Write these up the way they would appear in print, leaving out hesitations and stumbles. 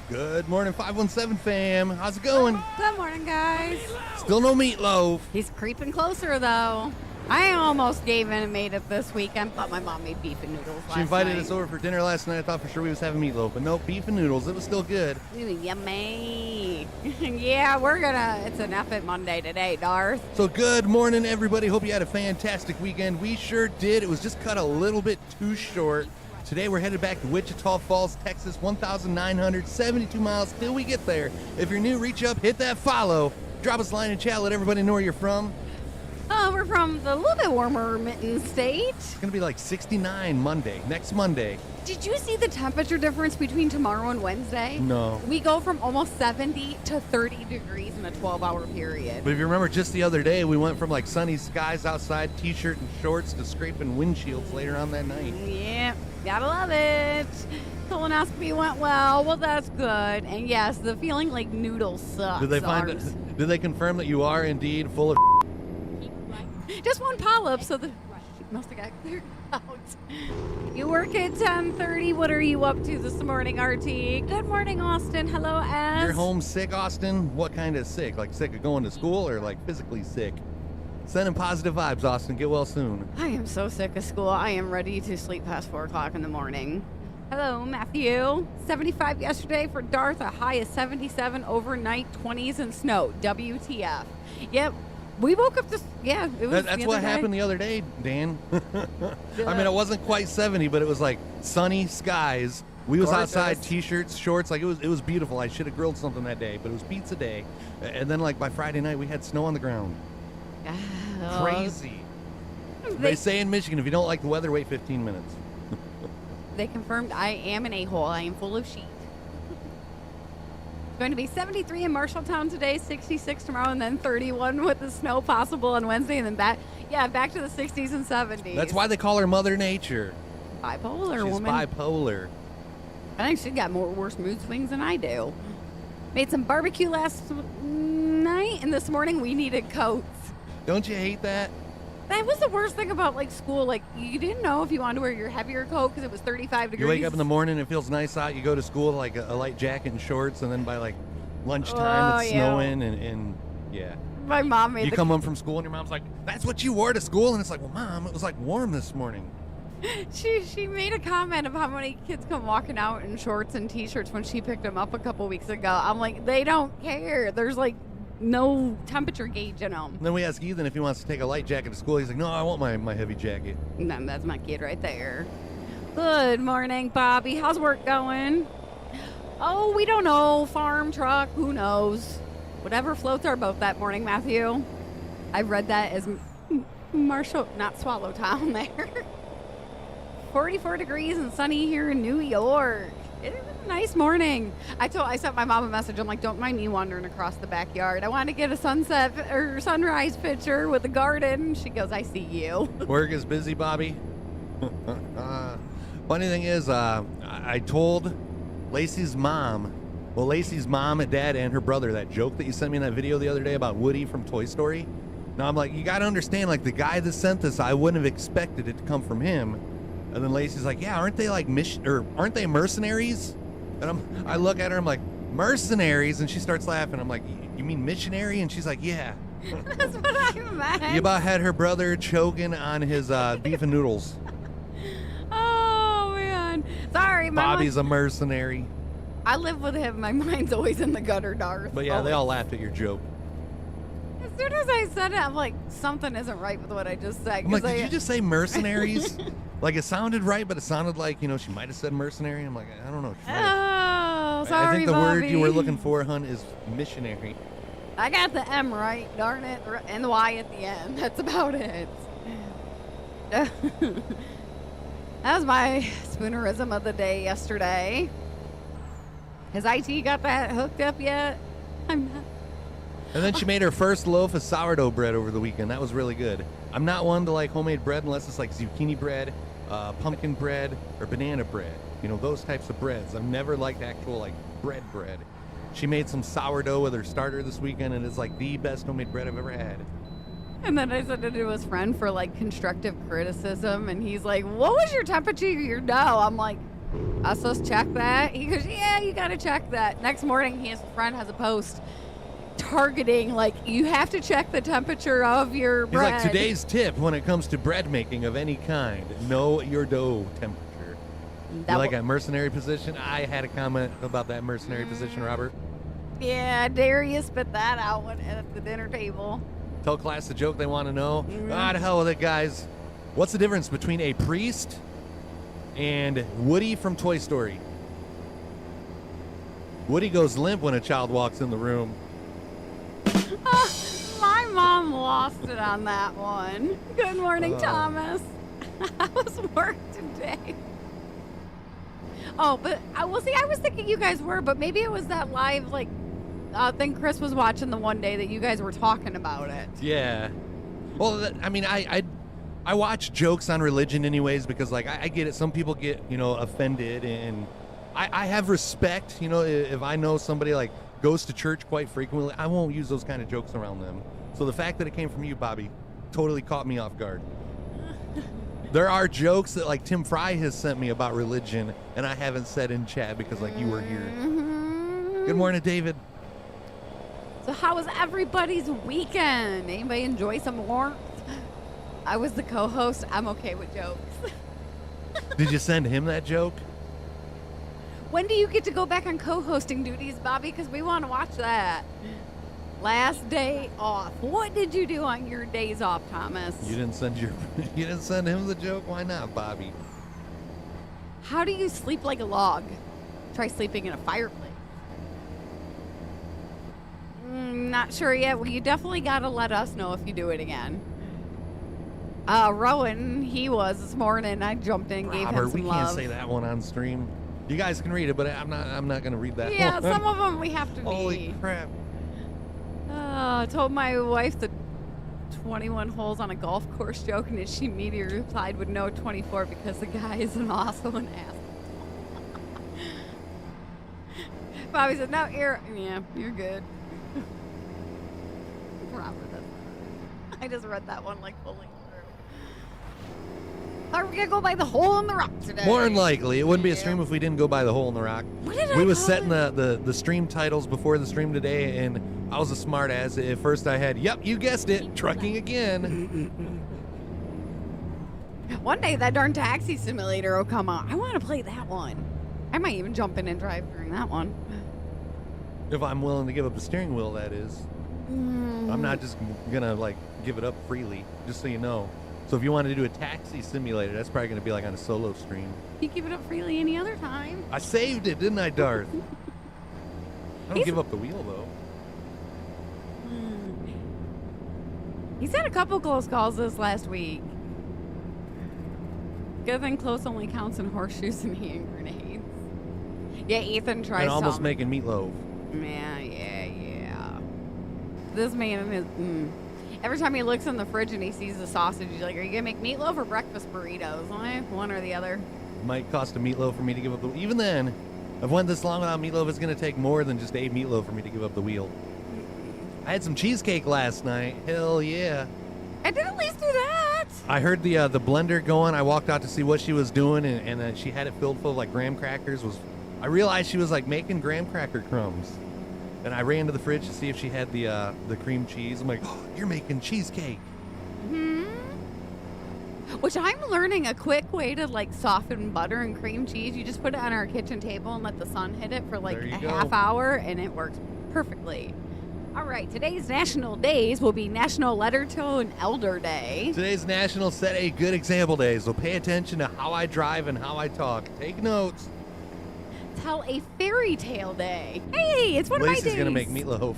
Good morning, 517 fam. How's it going? Good morning, guys. Still no meatloaf. He's creeping closer, though. I almost gave in and made it this weekend, but my mom made beef and noodles last She invited night. us over for dinner last night. I thought for sure we was having meatloaf, but nope, beef and noodles. It was still good. Ooh, yummy. Yeah, it's an effing Monday today, Darth. So good morning, everybody. Hope you had a fantastic weekend. We sure did. It was just cut a little bit too short. Today we're headed back to Wichita Falls, Texas, 1,972 miles till we get there. If you're new, reach up, hit that follow, drop us a line and chat, let everybody know where you're from. We're from the little bit warmer Mitten State. It's going to be like 69 next Monday. Did you see the temperature difference between tomorrow and Wednesday? No. We go from almost 70 to 30 degrees in a 12-hour period. But if you remember just the other day, we went from like sunny skies outside, t-shirt and shorts, to scraping windshields later on that night. Yeah, gotta love it. Colonoscopy went well, that's good. And yes, the feeling like noodles sucks. Did they confirm that you are indeed full of Just one polyp, so the must have got cleared out. You work at 10:30. What are you up to this morning, RT? Good morning, Austin. Hello, S. You're homesick, Austin? What kind of sick? Like sick of going to school or like physically sick? Sending positive vibes, Austin. Get well soon. I am so sick of school. I am ready to sleep past 4 o'clock in the morning. Hello, Matthew. 75 yesterday for Darth. A high of 77 overnight, 20s and snow. WTF. Yep. We woke up it was That's what happened the other day, Dan. I mean, it wasn't quite 70, but it was like sunny skies. We was outside, t-shirts, shorts, like it was beautiful. I should have grilled something that day, but it was pizza day. And then like by Friday night, we had snow on the ground. Crazy. They say in Michigan, if you don't like the weather, wait 15 minutes. They confirmed I am an a-hole. I am full of shit. Going to be 73 in Marshalltown today, 66 tomorrow, and then 31 with the snow possible on Wednesday, and then back to the 60s and 70s. That's why they call her Mother Nature. Bipolar She's woman. bipolar. I think she's got worse mood swings than I do. Made some barbecue last night, and this morning we needed coats. Don't you hate that? That was the worst thing about like school. Like you didn't know if you wanted to wear your heavier coat because it was 35 degrees. You wake up in the morning, it feels nice out. You go to school like a light jacket and shorts, and then by like lunchtime it's snowing, and yeah. My mom made. You come home from school and your mom's like, "That's what you wore to school," and it's like, "Well, Mom, it was like warm this morning." She made a comment of how many kids come walking out in shorts and t-shirts when she picked them up a couple weeks ago. I'm like, they don't care. There's like no temperature gauge in them. And then we ask Ethan if he wants to take a light jacket to school. He's like, "No, I want my heavy jacket." No, that's my kid right there. Good morning, Bobby. How's work going? Oh, we don't know. Farm, truck, who knows? Whatever floats our boat that morning, Matthew. I read that as Marshall, not Swallowtown there. 44 degrees and sunny here in New York. It was a nice morning. I sent my mom a message. I'm like, don't mind me wandering across the backyard. I want to get a sunset or sunrise picture with the garden. She goes, I see you. Work is busy, Bobby. Funny thing is, I told Lacey's mom, dad, and her brother that joke that you sent me in that video the other day about Woody from Toy Story. Now I'm like, you got to understand, like the guy that sent this, I wouldn't have expected it to come from him. And then Lacey's like, yeah, aren't they like aren't they mercenaries? And I look at her, I'm like, mercenaries? And she starts laughing. I'm like, you mean missionary? And she's like, yeah. That's what I meant. You about had her brother choking on his beef and noodles. Oh, man. Sorry, Bobby's a mercenary. I live with him. My mind's always in the gutter, Darth. But yeah, they all laughed at your joke. As soon as I said it, I'm like, something isn't right with what I just said. I'm like, did you just say mercenaries? Like, it sounded right, but it sounded like, she might have said mercenary. I'm like, I don't know. Oh, sorry, I think the Bobby. word you were looking for, hun, is missionary. I got the M right, darn it, and the Y at the end. That's about it. That was my spoonerism of the day yesterday. Has IT got that hooked up yet? I'm not. And then she made her first loaf of sourdough bread over the weekend. That was really good. I'm not one to like homemade bread unless it's like zucchini bread, pumpkin bread, or banana bread. Those types of breads. I've never liked actual like bread. She made some sourdough with her starter this weekend, and it's like the best homemade bread I've ever had. And then I sent it to his friend for like constructive criticism, and he's like, what was your temperature of your dough? I'm like, Us supposed to check that? He goes, yeah, you got to check that. Next morning, his friend has a post targeting, like, you have to check the temperature of your bread. He's like, today's tip when it comes to bread making of any kind, know your dough temperature. You like a mercenary position? I had a comment about that mercenary position, Robert. Yeah, Darius spit that out at the dinner table. Tell class the joke they want to know. Mm-hmm. Ah, to hell with it, guys. What's the difference between a priest and Woody from Toy Story? Woody goes limp when a child walks in the room. My mom lost it on that one. Good morning, Thomas. How was work today? Oh, but I was thinking you guys were, but maybe it was that live, like, thing Chris was watching the one day that you guys were talking about it. Yeah. Well, I mean, I watch jokes on religion anyways because, like, I get it. Some people get, offended, and I have respect. If I know somebody, like, goes to church quite frequently, I won't use those kind of jokes around them. So the fact that it came from you, Bobby, totally caught me off guard. There are jokes that, like, Tim Fry has sent me about religion, and I haven't said in chat because, like, you were here. Mm-hmm. Good morning, David. So how was everybody's weekend? Anybody enjoy some warmth? I was the co-host. I'm okay with jokes. Did you send him that joke? When do you get to go back on co-hosting duties, Bobby? Because we want to watch that. Last day off. What did you do on your days off, Thomas? You didn't send him the joke? Why not, Bobby? How do you sleep like a log? Try sleeping in a fireplace. Not sure yet. Well, you definitely got to let us know if you do it again. Rowan, he was this morning. I jumped in, gave him some we love. Can't say that one on stream. You guys can read it, but I'm not going to read that Yeah, one. some of them we have to Holy crap. I told my wife the 21 holes on a golf course joke, and she immediately replied with no 24 because the guy is also an ass. Bobby said, no, you're good. Robert, I just read that one like fully through. Are we gonna go by the hole in the rock today? More than likely. It wouldn't be a stream if we didn't go by the hole in the rock. What did I We was call setting it? the stream titles before the stream today, and I was a smart ass. At first I had, yep, you guessed it, trucking again. One day that darn taxi simulator will come out. I want to play that one. I might even jump in and drive during that one. If I'm willing to give up the steering wheel, that is. I'm not just gonna, like, give it up freely, just so you know. So if you wanted to do a taxi simulator, that's probably gonna be like on a solo stream. You give it up freely any other time. I saved it, didn't I, Darth? I don't give up the wheel, though. He's had a couple close calls this last week. Good thing close only counts in horseshoes and hand grenades. Yeah, Ethan tries And almost something. making meatloaf. Yeah. This man is... Every time he looks in the fridge and he sees the sausage, he's like, are you going to make meatloaf or breakfast burritos? One or the other. Might cost a meatloaf for me to give up the... Even then, I've went this long without meatloaf. It's going to take more than just a meatloaf for me to give up the wheel. I had some cheesecake last night. Hell yeah. I did at least do that. I heard the blender going. I walked out to see what she was doing, and she had it filled full of, like, graham crackers. I realized she was, like, making graham cracker crumbs. And I ran to the fridge to see if she had the cream cheese. I'm like, oh, you're making cheesecake. Which I'm learning a quick way to, like, soften butter and cream cheese. You just put it on our kitchen table and let the sun hit it for like a half hour, and it works perfectly. All right, today's national days will be National Letter Tone Elder Day. Today's National Set a Good Example Day, so pay attention to how I drive and how I talk. Take notes. Tell a Fairy Tale Day. Hey, it's one of my days. Lacey's going to make meatloaf.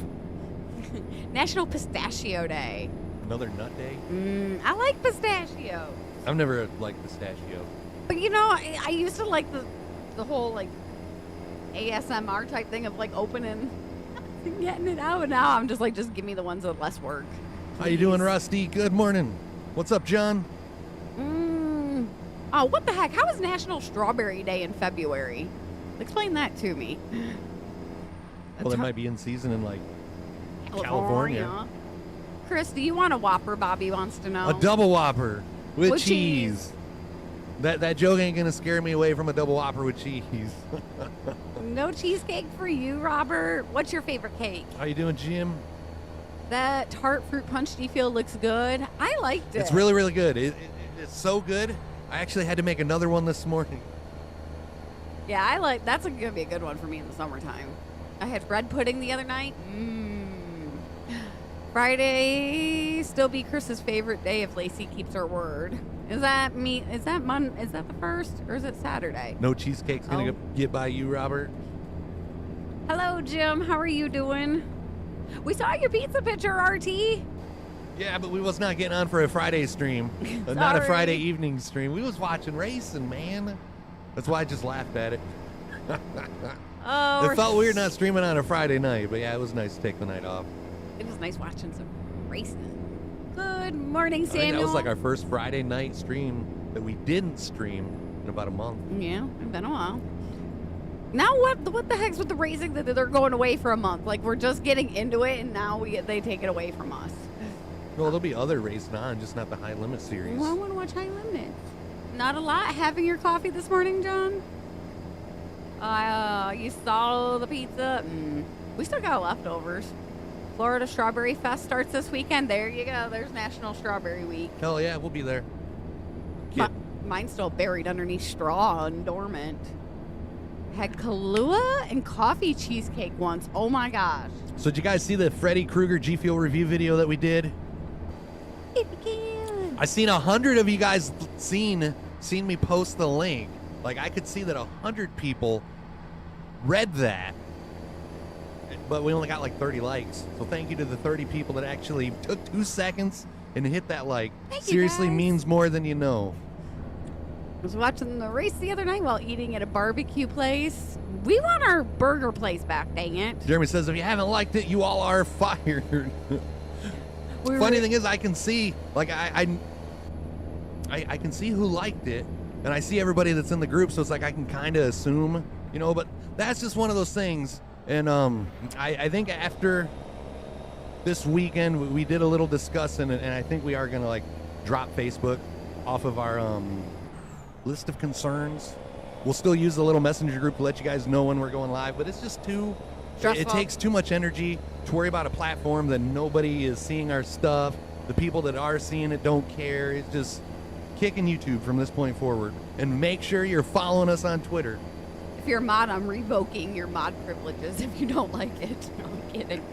National Pistachio Day. Another nut day? I like pistachio. I've never liked pistachio. But, you know, I used to like the whole, like, ASMR type thing of, like, opening and getting it out. And now I'm just like, just give me the ones with less work. How you doing, Rusty? Good morning. What's up, John? Oh, what the heck? How is National Strawberry Day in February? Explain that to me. Well, it might be in season in, like, California. Chris, do you want a Whopper? Bobby wants to know. A double Whopper with cheese. That joke ain't gonna scare me away from a double whopper with cheese. No cheesecake for you, Robert. What's your favorite cake? How you doing, Jim? That tart fruit punch, do you feel looks good? I liked it. It's really, really good. It's so good. I actually had to make another one this morning. Yeah, that's gonna be a good one for me in the summertime. I had bread pudding the other night. Friday still be Chris's favorite day if Lacey keeps her word. Is that the first or is it Saturday? No cheesecake's gonna get by you, Robert. Hello, Jim. How are you doing? We saw your pizza picture, RT. Yeah, but we was not getting on for a Friday stream. Not a Friday evening stream. We was watching racing, man. That's why I just laughed at it. Oh, it felt weird not streaming on a Friday night, but yeah, it was nice to take the night off. It was nice watching some racing. Good morning, Samuel. I think that was like our first Friday night stream that we didn't stream in about a month. Yeah, it's been a while. Now what the heck's with the racing that they're going away for a month? Like, we're just getting into it, and now they take it away from us. Well, there'll be other racing on, just not the High Limit series. Well, I want to watch High Limit. Not a lot. Having your coffee this morning, John? You saw the pizza? We still got leftovers. Florida Strawberry Fest starts this weekend. There you go. There's National Strawberry Week. Hell yeah, we'll be there. Mine's still buried underneath straw and dormant. Had Kahlua and coffee cheesecake once. Oh my gosh. So did you guys see the Freddy Krueger GFUEL review video that we did? If you can. I seen 100 of you guys seen me post the link. Like, I could see that 100 people read that, but we only got like 30 likes. So thank you to the 30 people that actually took 2 seconds and hit that like. Seriously means more than you know. I was watching the race the other night while eating at a barbecue place. We want our burger place back, dang it. Jeremy says, if you haven't liked it, you all are fired. Funny thing is, I can see, like, I can see who liked it, and I see everybody that's in the group, so it's like I can kind of assume, you know, but that's just one of those things. And I think after this weekend, we did a little discussing, and I think we are going to, like, drop Facebook off of our list of concerns. We'll still use the little messenger group to let you guys know when we're going live, but it's just too stressful. It takes too much energy to worry about a platform that nobody is seeing our stuff. The people that are seeing it don't care. It's just kicking YouTube from this point forward. And make sure you're following us on Twitter. If you're a mod, I'm revoking your mod privileges if you don't like it. No, I'm kidding.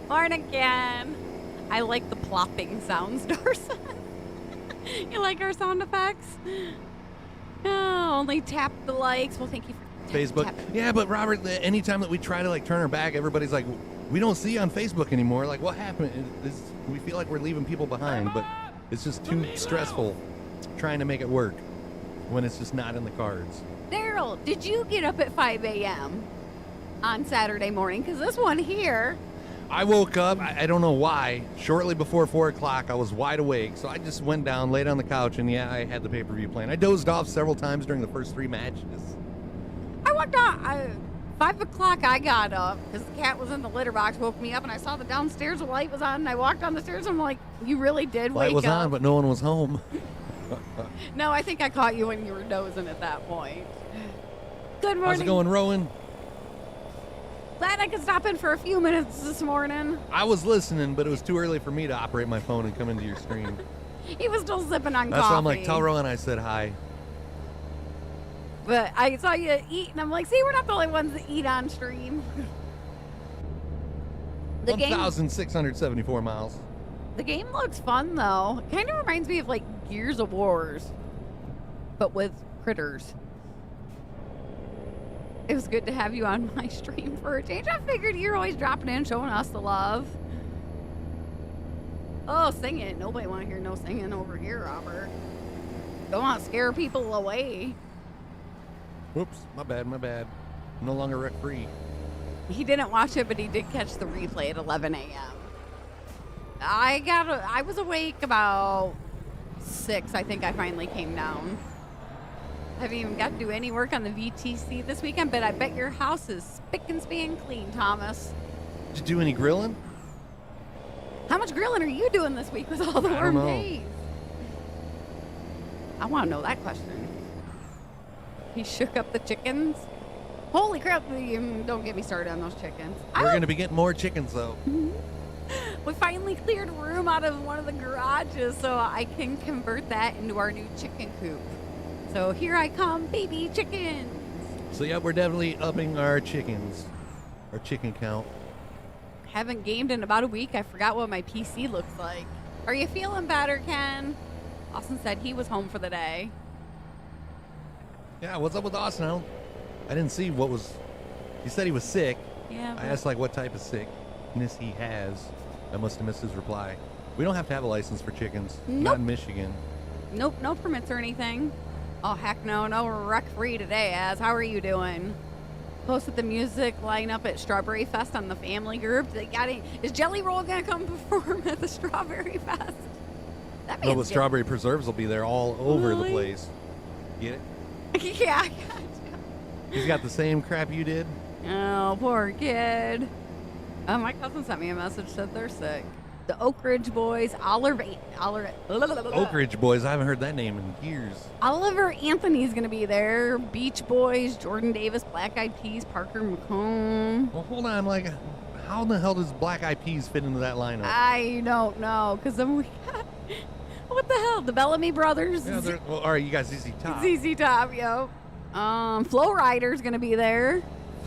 Morning again. I like the plopping sounds, Darcy. You like our sound effects? No, only tap the likes. Well, thank you for Facebook. Yeah, but Robert, anytime that we try to like turn our back, everybody's like, we don't see you on Facebook anymore. Like, what happened? We feel like we're leaving people behind, but it's just too stressful trying to make it work when it's just not in the cards. Daryl, did you get up at 5 a.m. on Saturday morning? Because this one here. I woke up, I don't know why, shortly before 4 o'clock. I was wide awake, so I just went down, laid on the couch, and yeah, I had the pay-per-view playing. I dozed off several times during the first 3 matches. I walked on. 5 o'clock I got up because the cat was in the litter box, woke me up, and I saw the downstairs light was on, and I walked down the stairs, and I'm like, you really did wake up? Light was on, but no one was home. No, I think I caught you when you were dozing at that point. Good morning. How's it going, Rowan? Glad I could stop in for a few minutes this morning. I was listening, but it was too early for me to operate my phone and come into your stream. He was still sipping on coffee. That's why I'm like, tell Rowan I said hi. But I saw you eat, and I'm like, see, we're not the only ones that eat on stream. 1,674 miles. The game looks fun, though. It kind of reminds me of, like, Gears of Wars, but with critters. It was good to have you on my stream for a change. I figured you're always dropping in, showing us the love. Oh, sing it. Nobody want to hear no singing over here, Robert. Don't want to scare people away. Whoops, my bad. I'm no longer rec-free. He didn't watch it, but he did catch the replay at 11 a.m. I was awake about 6. I think I finally came down. Haven't even got to do any work on the VTC this weekend, but I bet your house is spick and span clean, Thomas. Did you do any grilling? How much grilling are you doing this week with all the warm days? I want to know that question. He shook up the chickens. Holy crap! Don't get me started on those chickens. We're going to be getting more chickens, though. We finally cleared room out of one of the garages so I can convert that into our new chicken coop. So here I come, baby chickens. So, yeah, we're definitely upping our chickens, our chicken count. Haven't gamed in about a week. I forgot what my PC looks like. Are you feeling better, Ken? Austin said he was home for the day. Yeah, what's up with Austin? I didn't see what was... He said he was sick. Yeah. I asked, like, what type of sickness he has. I must have missed his reply. We don't have to have a license for chickens. Nope. Not in Michigan. Nope, no permits or anything. Oh, heck no. No, we're wreck-free today, Az. How are you doing? Posted the music lineup at Strawberry Fest on the family group. Is Jelly Roll going to come perform at the Strawberry Fest? That No, but strawberry preserves will be there all over the place. Get it? Yeah, I got you. He's got the same crap you did. Oh, poor kid. Oh, my cousin sent me a message, said they're sick. The Oak Ridge Boys, Oak Ridge Boys. I haven't heard that name in years. Oliver Anthony's going to be there. Beach Boys, Jordan Davis, Black Eyed Peas, Parker McComb. Well, hold on. Like, how in the hell does Black Eyed Peas fit into that lineup? I don't know, because then we got, what the hell? The Bellamy Brothers? Yeah, well, all right, you got ZZ Top. ZZ Top, yo. Flow Rider's going to be there.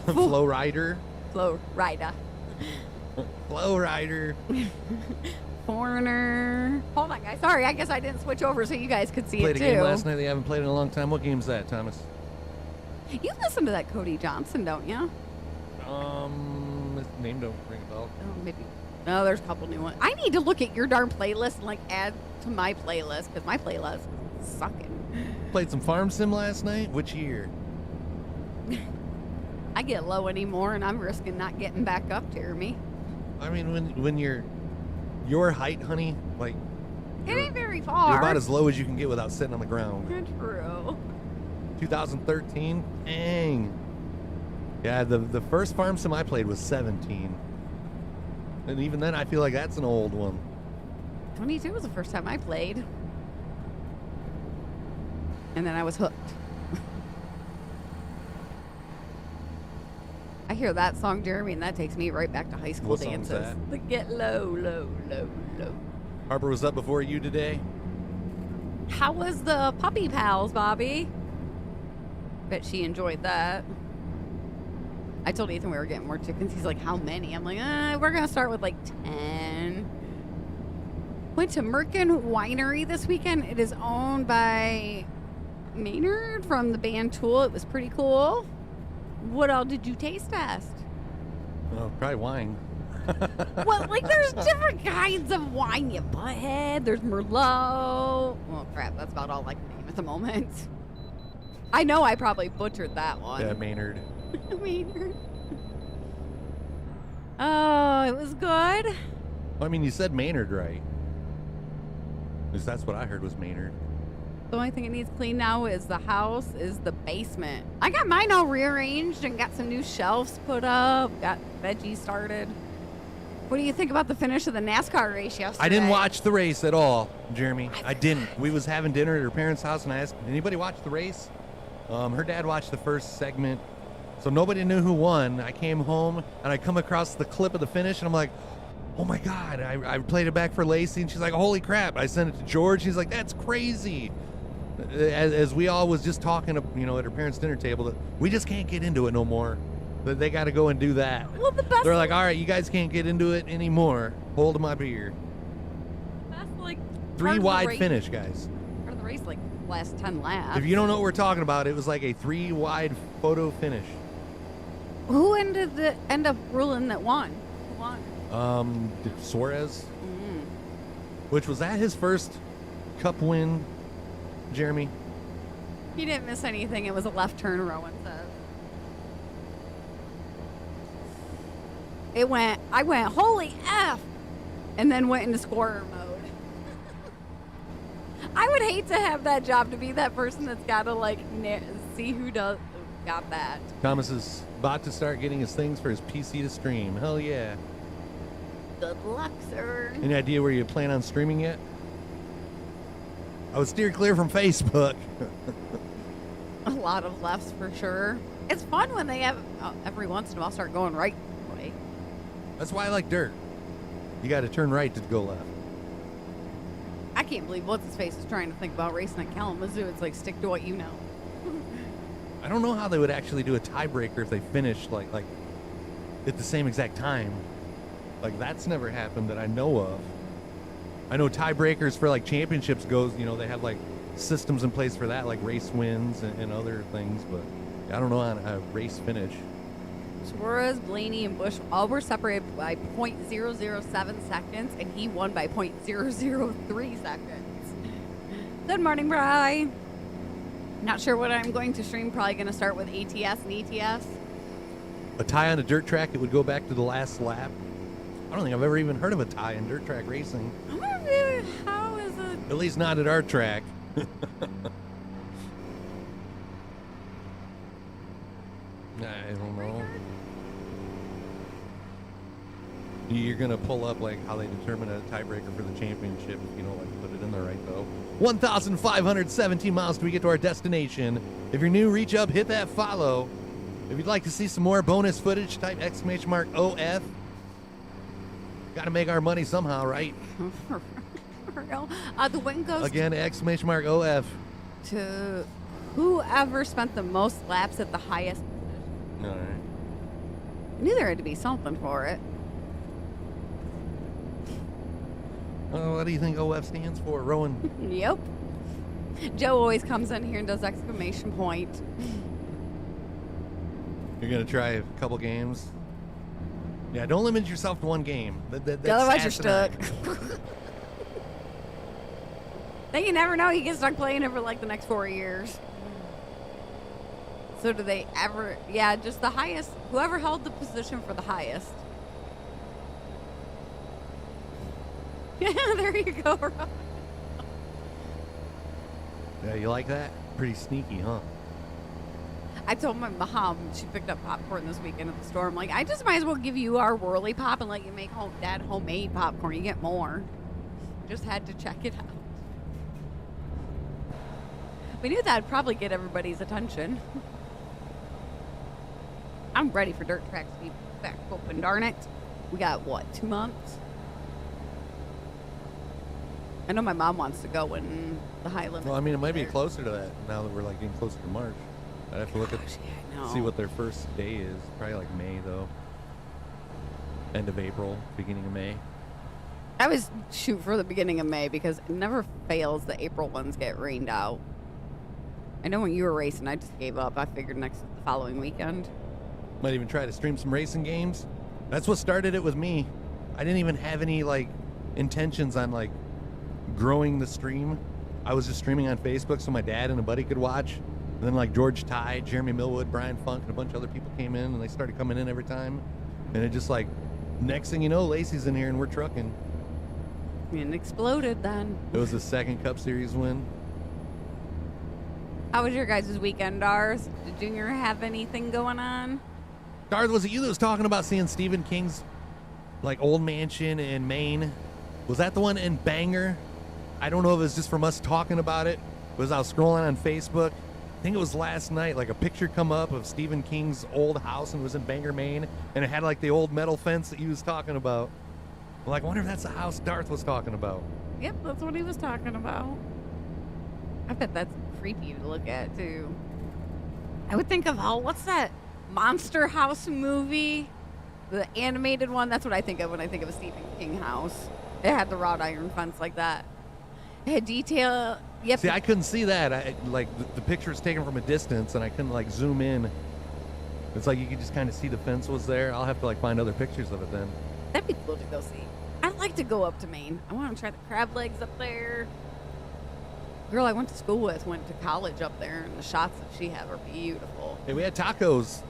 Flow Rider. Flow Rider. Flow Rider. Foreigner. Hold on, guys. Sorry, I guess I didn't switch over so you guys could see Played it too. a game last night that you haven't played in a long time. What game's that, Thomas? You listen to that Cody Johnson, don't you? His name don't ring a bell. Oh, maybe. No, there's a couple new ones. I need to look at your darn playlist and like add to my playlist because my playlist is sucking. Played some Farm Sim last night. Which year? I get low anymore, and I'm risking not getting back up, Jeremy. I mean, when you're your height, honey, like It ain't very far. you're about as low as you can get without sitting on the ground. True. 2013, dang. Yeah, the first Farm Sim I played was 17, and even then, I feel like that's an old one. 22 was the first time I played, and then I was hooked. I hear that song, Jeremy, and that takes me right back to high school What song's dances. that? The Get Low, Low, Low, Low. Harper was up before you today. How was the puppy pals, Bobby? Bet she enjoyed that. I told Ethan we were getting more chickens. He's like, how many? I'm like, we're going to start with like 10. Went to Merkin Winery this weekend. It is owned by Maynard from the band Tool. It was pretty cool. What all did you taste test? Oh, probably wine. Well, like, there's different kinds of wine, you butthead. There's Merlot. Oh, crap. That's about all I can name at the moment. I know I probably butchered that one. Yeah, Maynard. Maynard. Oh, it was good. Well, I mean, you said Maynard right. At least that's what I heard was Maynard. The only thing it needs cleaned now is the house, is the basement. I got mine all rearranged and got some new shelves put up, got veggies started. What do you think about the finish of the NASCAR race yesterday? I didn't watch the race at all, Jeremy. I didn't. We was having dinner at her parents' house, and I asked, did anybody watch the race? Her dad watched the first segment, so nobody knew who won. I came home, and I come across the clip of the finish, and I'm like, oh my God. I played it back for Lacey, and she's like, holy crap. I sent it to George. He's like, that's crazy. As we all was just talking, at her parents' dinner table, that we just can't get into it no more. That they got to go and do that. Well, the best. They're like, all right, you guys can't get into it anymore. Hold my beer. That's like 3 wide finish, guys. Part of the race, like last 10 laps. If you don't know what we're talking about, it was like a 3 wide photo finish. Who end up ruling that won? Who won? Suarez, which was that his first Cup win, Jeremy? He didn't miss anything. It was a left turn, Rowan says. I went, holy F, and then went into scorer mode. I would hate to have that job, to be that person that's got to see who got that. Thomas is about to start getting his things for his PC to stream. Hell yeah. Good luck, sir. Any idea where you plan on streaming yet? I would steer clear from Facebook. A lot of lefts for sure. It's fun when they have, every once in a while, start going right way. That's why I like dirt. You got to turn right to go left. I can't believe what's his face is trying to think about racing at Kalamazoo. It's like, stick to what you know. I don't know how they would actually do a tiebreaker if they finished like at the same exact time. Like, that's never happened that I know of. I know tiebreakers for like championships goes, you know, they have like systems in place for that, like race wins and other things, but I don't know on a race finish. Suarez, Blaney, and Bush all were separated by .007 seconds, and he won by .003 seconds. Good morning, Bri. Not sure what I'm going to stream. Probably going to start with ATS and ETS. A tie on a dirt track, it would go back to the last lap. I don't think I've ever even heard of a tie in dirt track racing. I wonder how is it? At least not at our track. I don't know. You're going to pull up like how they determine a tiebreaker for the championship if you don't like put it in there right though. 1,517 miles till we get to our destination. If you're new, reach up, hit that follow. If you'd like to see some more bonus footage, type !OF. Got to make our money somehow, right? For real. The win goes again, !OF. to whoever spent the most laps at the highest. All right. I knew there had to be something for it. What do you think OF stands for, Rowan? Yep. Joe always comes in here and does exclamation point. You're going to try a couple games? Yeah, don't limit yourself to one game. That's Otherwise you're stuck. asinine. Then you never know. You get stuck playing it for like the next 4 years. So do they ever... Yeah, just the highest. Whoever held the position for the highest. Yeah, there you go, Rob. Yeah, you like that? Pretty sneaky, huh? I told my mom, she picked up popcorn this weekend at the store. I'm like, I just might as well give you our Whirly Pop and let you make dad homemade popcorn. You get more. Just had to check it out. We knew that'd probably get everybody's attention. I'm ready for dirt tracks to be back open, darn it. We got, what, 2 months? I know my mom wants to go in the Highlands. Well, I mean, it might be closer to that now that we're like getting closer to March. I'd have to look at see what their first day is. Probably like May though. End of April, beginning of May. I always shoot for the beginning of May because it never fails the April ones get rained out. I know when you were racing, I just gave up. I figured the following weekend. Might even try to stream some racing games. That's what started it with me. I didn't even have any like intentions on like growing the stream. I was just streaming on Facebook so my dad and a buddy could watch. And then like George Ty, Jeremy Millwood, Brian Funk, and a bunch of other people came in and they started coming in every time. And it just like, next thing you know, Lacey's in here and we're trucking. And exploded then. It was the second Cup Series win. How was your guys' weekend, Dars? Did Junior have anything going on? Darth, was it you that was talking about seeing Stephen King's like old mansion in Maine? Was that the one in Bangor? I don't know if it was just from us talking about it. It was I was scrolling on Facebook. I think it was last night, like a picture come up of Stephen King's old house and it was in Bangor, Maine, and it had like the old metal fence that he was talking about. I'm like, I wonder if that's the house Darth was talking about. Yep, that's what he was talking about. I bet that's creepy to look at too. I would think of, what's that Monster House movie? The animated one? That's what I think of when I think of a Stephen King house. It had the wrought iron fence like that. It had detail. Yep. See, I couldn't see that. The picture was taken from a distance, and I couldn't like zoom in. It's like you could just kind of see the fence was there. I'll have to like find other pictures of it then. That'd be cool to go see. I'd like to go up to Maine. I want to try the crab legs up there. Girl I went to school with went to college up there, and the shots that she had are beautiful. Hey, we had tacos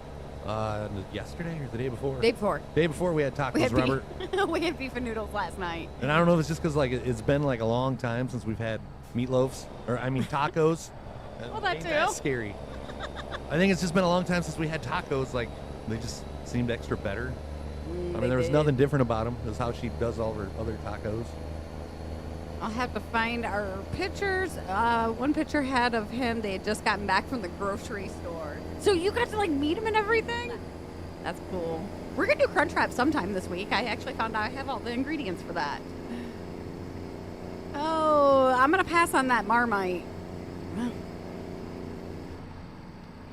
yesterday or the day before? Day before. Day before we had tacos, Robert. We had beef and noodles last night. And I don't know if it's just because like it's been like a long time since we've had meatloafs, or I mean tacos. Well, that Ain't too. That's scary. I think it's just been a long time since we had tacos. Like they just seemed extra better. I mean, there was nothing different about them. It was how she does all her other tacos. I'll have to find our pictures. One picture had of him. They had just gotten back from the grocery store. So you got to like meet him and everything? That's cool. We're going to do Crunch Wrap sometime this week. I actually found out I have all the ingredients for that. Oh, I'm going to pass on that Marmite.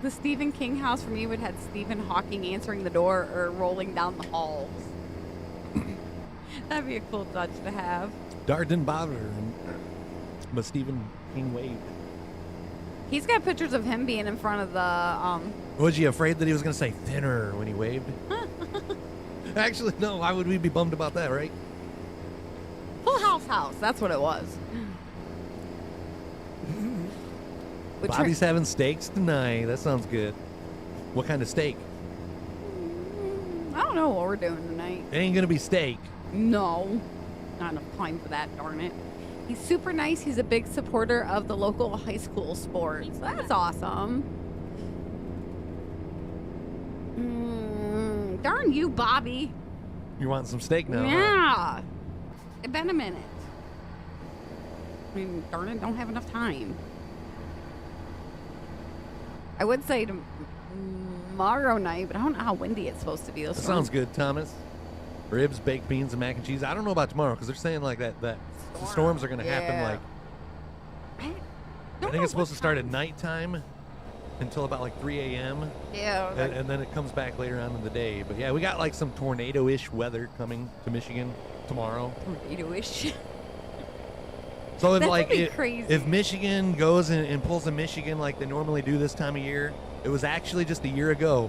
The Stephen King house for me would have Stephen Hawking answering the door or rolling down the halls. That'd be a cool touch to have. Dart didn't bother him, but Stephen King waved. He's got pictures of him being in front of the. Was you afraid that he was going to say thinner when he waved? Actually, no. Why would we be bummed about that, right? Full House. That's what it was. Bobby's having steaks tonight. That sounds good. What kind of steak? I don't know what we're doing tonight. It ain't going to be steak. No. Not enough time for that, darn it. He's super nice. He's a big supporter of the local high school sports. That's awesome. Darn you, Bobby. You want some steak now? Yeah. Huh? It's been a minute. I mean, darn it, don't have enough time. I would say tomorrow night, but I don't know how windy it's supposed to be. That sounds good, Thomas. Ribs, baked beans, and mac and cheese. I don't know about tomorrow because they're saying like that the storms are going to happen like. I think it's supposed to start at nighttime until about like 3 a.m. Yeah. And then it comes back later on in the day. But yeah, we got like some tornado-ish weather coming to Michigan tomorrow. Tornado-ish. So if That like would be crazy. if Michigan goes and pulls a Michigan like they normally do this time of year, it was actually just a year ago,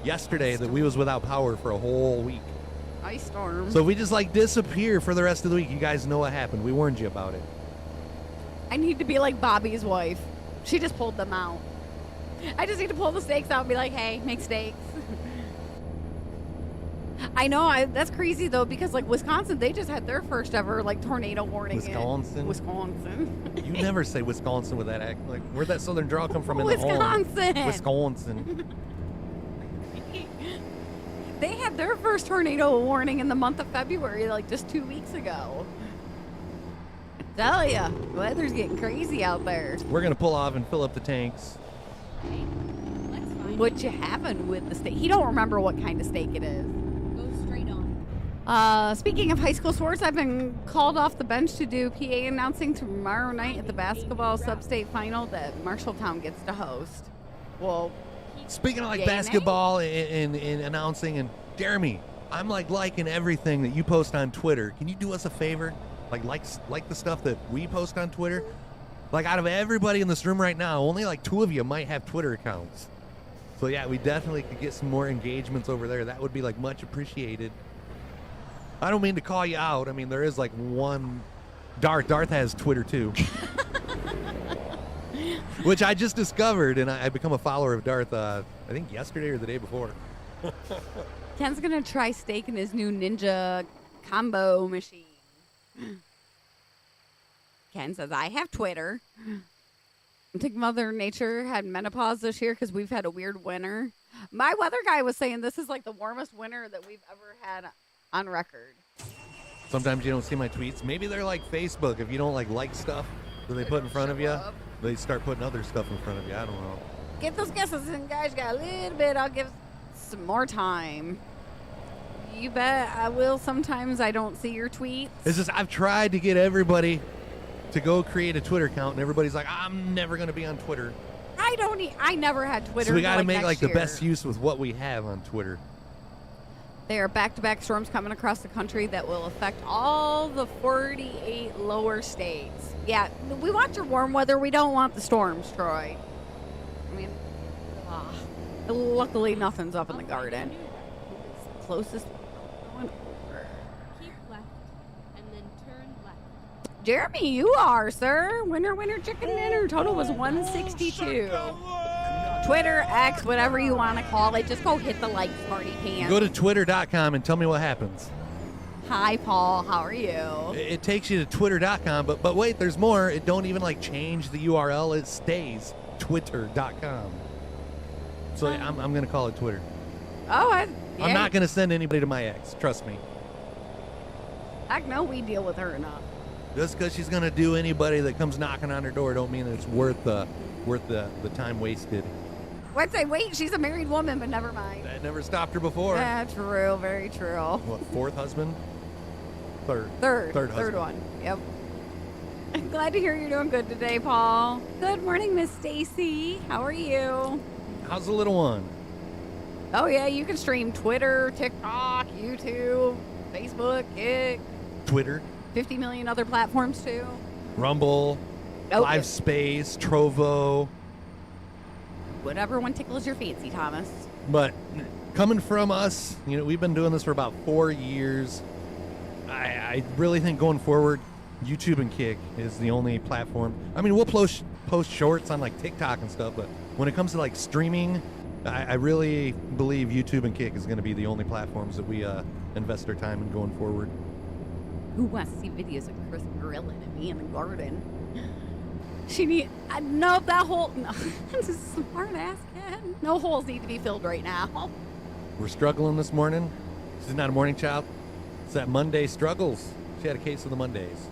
yesterday, that we was without power for a whole week. Ice storm. So if we just like disappear for the rest of the week, you guys know what happened. We warned you about it. I need to be like Bobby's wife. She just pulled them out. I just need to pull the steaks out and be like, hey, make steaks. I know, that's crazy though, because like Wisconsin, they just had their first ever like tornado warning. Wisconsin. You never say Wisconsin with that act. Like, where'd that southern drawl come from in Wisconsin. the home? Wisconsin. They had their first tornado warning in the month of February, like just 2 weeks ago. I tell ya, the weather's getting crazy out there. We're gonna pull off and fill up the tanks. What you having with the steak? He don't remember what kind of steak it is. Go straight on. Speaking of high school sports, I've been called off the bench to do PA announcing tomorrow night at the basketball sub-state final that Marshalltown gets to host. Well, Speaking of like Yay, basketball and announcing, and Jeremy, I'm like liking everything that you post on Twitter. Can you do us a favor? Like the stuff that we post on Twitter? Like out of everybody in this room right now, only like 2 of you might have Twitter accounts. So yeah, we definitely could get some more engagements over there. That would be like much appreciated. I don't mean to call you out. I mean, there is like one. Darth has Twitter too. Which I just discovered, and I become a follower of Darth, I think yesterday or the day before. Ken's going to try steak in his new Ninja combo machine. Ken says, I have Twitter. I think Mother Nature had menopause this year because we've had a weird winter. My weather guy was saying this is like the warmest winter that we've ever had on record. Sometimes you don't see my tweets. Maybe they're like Facebook. If you don't like stuff that they put in front of you, they start putting other stuff in front of you. I don't know. Get those guesses in, guys. Got a little bit. I'll give some more time. You bet I will. Sometimes I don't see your tweets. It's just I've tried to get everybody to go create a Twitter account, and everybody's like, I'm never going to be on Twitter. I never had Twitter. So we got to make next like year. the best use with what we have on Twitter. There are back-to-back storms coming across the country that will affect all the 48 lower states. Yeah, we want your warm weather. We don't want the storms, Troy. I mean, luckily nothing's up in the garden. Closest going over. Keep left and then turn left. Jeremy, you are, sir. Winner, chicken dinner. Total was 162. Twitter, X, whatever you want to call it. Just go hit the like, smarty pants. Go to twitter.com and tell me what happens. Hi, Paul. How are you? It takes you to twitter.com, but wait, there's more. It don't even like change the URL. It stays twitter.com. So I'm going to call it Twitter. Oh, I'm not going to send anybody to my ex. Trust me. Heck no, we deal with her enough. Just because she's gonna do anybody that comes knocking on her door, don't mean that it's worth the time wasted. What'd say? Wait, she's a married woman, but never mind. That never stopped her before. Yeah, true. Very true. What, fourth husband? Third Third one. Yep. I'm glad to hear you're doing good today, Paul. Good morning, Miss Stacy. How are you? How's the little one? Oh yeah, you can stream Twitter, TikTok, YouTube, Facebook, Kick, Twitter, 50 million other platforms too. Rumble, Oh, Live Space, Trovo. Whatever one tickles your fancy, Thomas. But coming from us, we've been doing this for about 4 years. I really think going forward, YouTube and Kick is the only platform. I mean, we'll post shorts on like TikTok and stuff, but when it comes to like streaming, I really believe YouTube and Kick is going to be the only platforms that we invest our time in going forward. Who wants to see videos of Chris grilling at me in the garden? No, that hole. No, that's a smart ass kid. No holes need to be filled right now. We're struggling this morning. She's not a morning child. It's that Monday struggles. She had a case of the Mondays.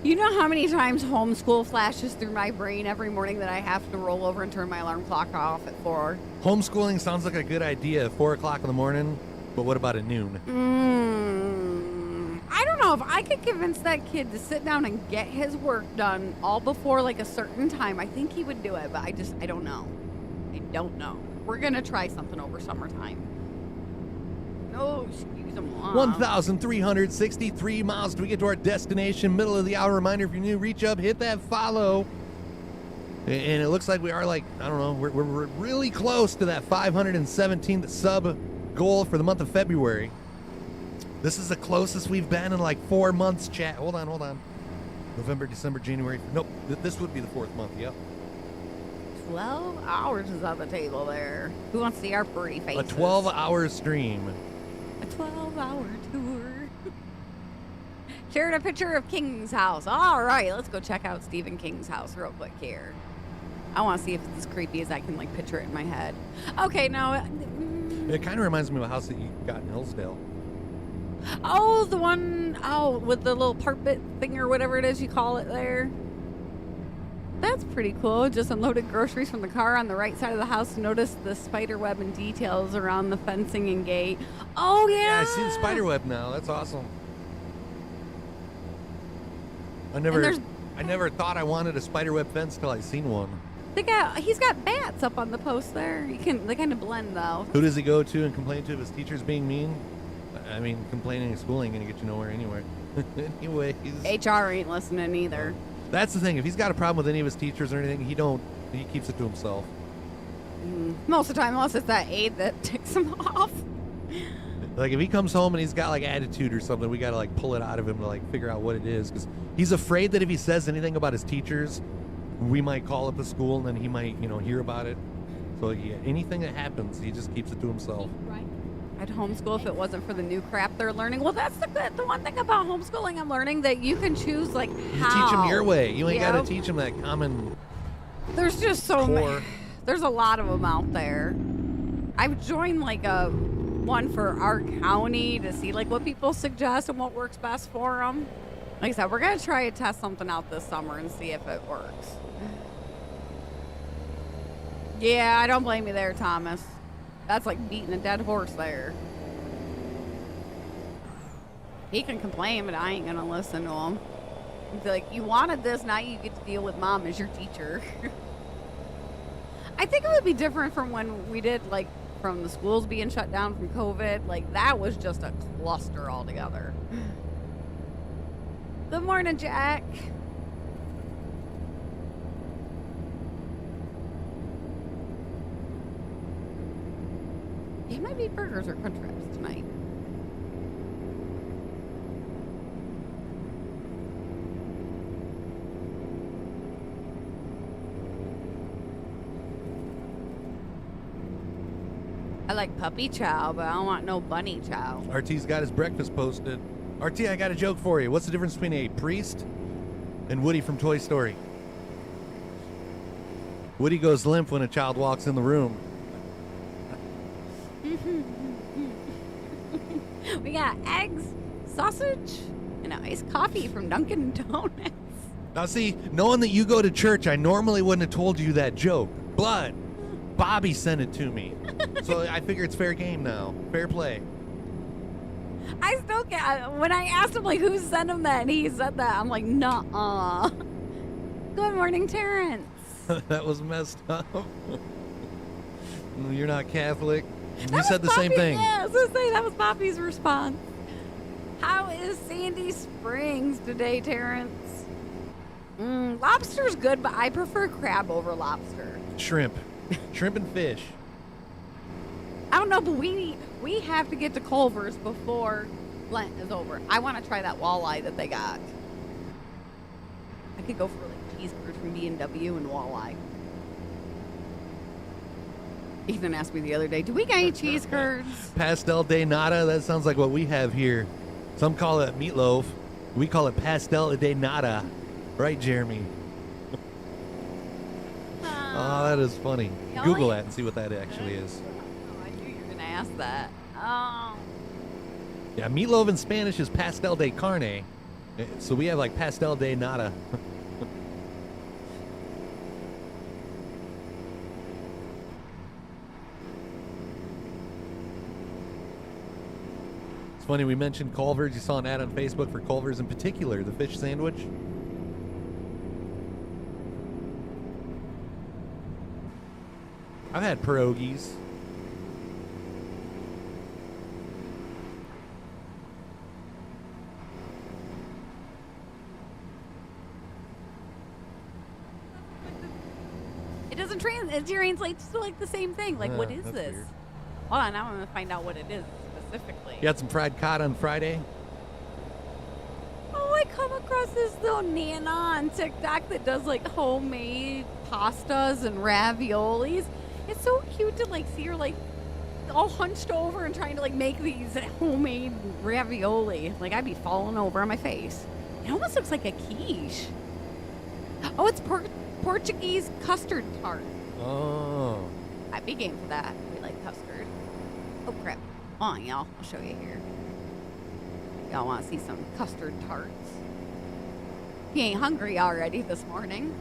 You know how many times homeschool flashes through my brain every morning that I have to roll over and turn my alarm clock off at 4? Homeschooling sounds like a good idea at 4 o'clock in the morning, but what about at noon? I don't know if I could convince that kid to sit down and get his work done all before like a certain time. I think he would do it, but I don't know. I don't know. We're going to try something over summertime. No, excuse him. 1,363 miles till we get to our destination. Middle of the hour reminder, if you're new, reach up, hit that follow. And it looks like we are like, I don't know, we're really close to that 517th sub goal for the month of February. This is the closest we've been in like 4 months, chat. Hold on. November, December, January. Nope, this would be the 4th month, yep. 12 hours is on the table there. Who wants to see our pretty faces? A 12-hour stream. A 12-hour tour. Shared a picture of King's house. All right, let's go check out Stephen King's house real quick here. I want to see if it's as creepy as I can like picture it in my head. Okay, no. It kind of reminds me of a house that you got in Hillsdale. Oh, the one, with the little parpet thing or whatever it is you call it there. That's pretty cool. Just unloaded groceries from the car on the right side of the house. Noticed the spider web and details around the fencing and gate. Oh, yeah. Yeah, I see the spider web now. That's awesome. I never thought I wanted a spider web fence till I seen one. He's got bats up on the post there. They kind of blend though. Who does he go to and complain to if his teacher's being mean? I mean, complaining in school ain't gonna get you nowhere anyway. Anyways. HR ain't listening either. That's the thing. If he's got a problem with any of his teachers or anything, he keeps it to himself. Most of the time, unless it's that aide that ticks him off. Like if he comes home and he's got like attitude or something, we gotta like pull it out of him to like figure out what it is, because he's afraid that if he says anything about his teachers, we might call up the school and then he might, hear about it. So yeah, anything that happens, he just keeps it to himself. Right. I'd homeschool if it wasn't for the new crap they're learning. Well, that's the one thing about homeschooling I'm learning, that you can choose like how. You teach them your way. You ain't Yep. got to teach them that common There's just so many. core. There's a lot of them out there. I've joined like a one for our county to see like what people suggest and what works best for them. Like I said, we're gonna try to test something out this summer and see if it works. Yeah, I don't blame you there, Thomas. That's like beating a dead horse there. He can complain, but I ain't gonna listen to him. He'd be like, you wanted this, now you get to deal with mom as your teacher. I think it would be different from when we did, like, from the schools being shut down from COVID. Like, that was just a cluster altogether. Good morning, Jack. It might be burgers or crunch wraps tonight. I like puppy chow, but I don't want no bunny chow. RT's got his breakfast posted. RT, I got a joke for you. What's the difference between a priest and Woody from Toy Story? Woody goes limp when a child walks in the room. We got eggs, sausage, and and an iced coffee from Dunkin' Donuts. Now, see, knowing that you go to church, I normally wouldn't have told you that joke, but Bobby sent it to me. So I figure it's fair game now. Fair play. I still can't. When I asked him, like, who sent him that, and he said that, I'm like, nuh-uh. Good morning, Terrence. That was messed up. You're not Catholic. That You was said the same Poppy- thing. Yeah, I was going to say, that was Poppy's response. How is Sandy Springs today, Terrence? Lobster's good, but I prefer crab over lobster. Shrimp. Shrimp and fish. I don't know, but we have to get to Culver's before Lent is over. I want to try that walleye that they got. I could go for like cheeseburgers from B&W and walleye. Ethan asked me the other day, do we got any cheese curds? Pastel de nata. That sounds like what we have here. Some call it meatloaf. We call it pastel de nata. Right, Jeremy? Oh, that is funny. The Google only- that and see what that actually is. Oh, I knew you were going to ask that. Oh. Yeah, meatloaf in Spanish is pastel de carne. So we have like pastel de nata. It's funny, we mentioned Culver's. You saw an ad on Facebook for Culver's in particular, the fish sandwich. I've had pierogies. It doesn't translate. It translates to like the same thing. Like, what is that's this? weird. Hold on, now I'm going to find out what it is specifically. You had some fried cod on Friday? Oh, I come across this little Nana on TikTok that does like homemade pastas and raviolis. It's so cute to like see her like all hunched over and trying to like make these homemade ravioli. Like I'd be falling over on my face. It almost looks like a quiche. Oh, it's Portuguese custard tart. Oh. I'd be game for that. We like custard. Oh crap. Hold on, y'all. I'll show you here. Y'all want to see some custard tarts? You ain't hungry already this morning.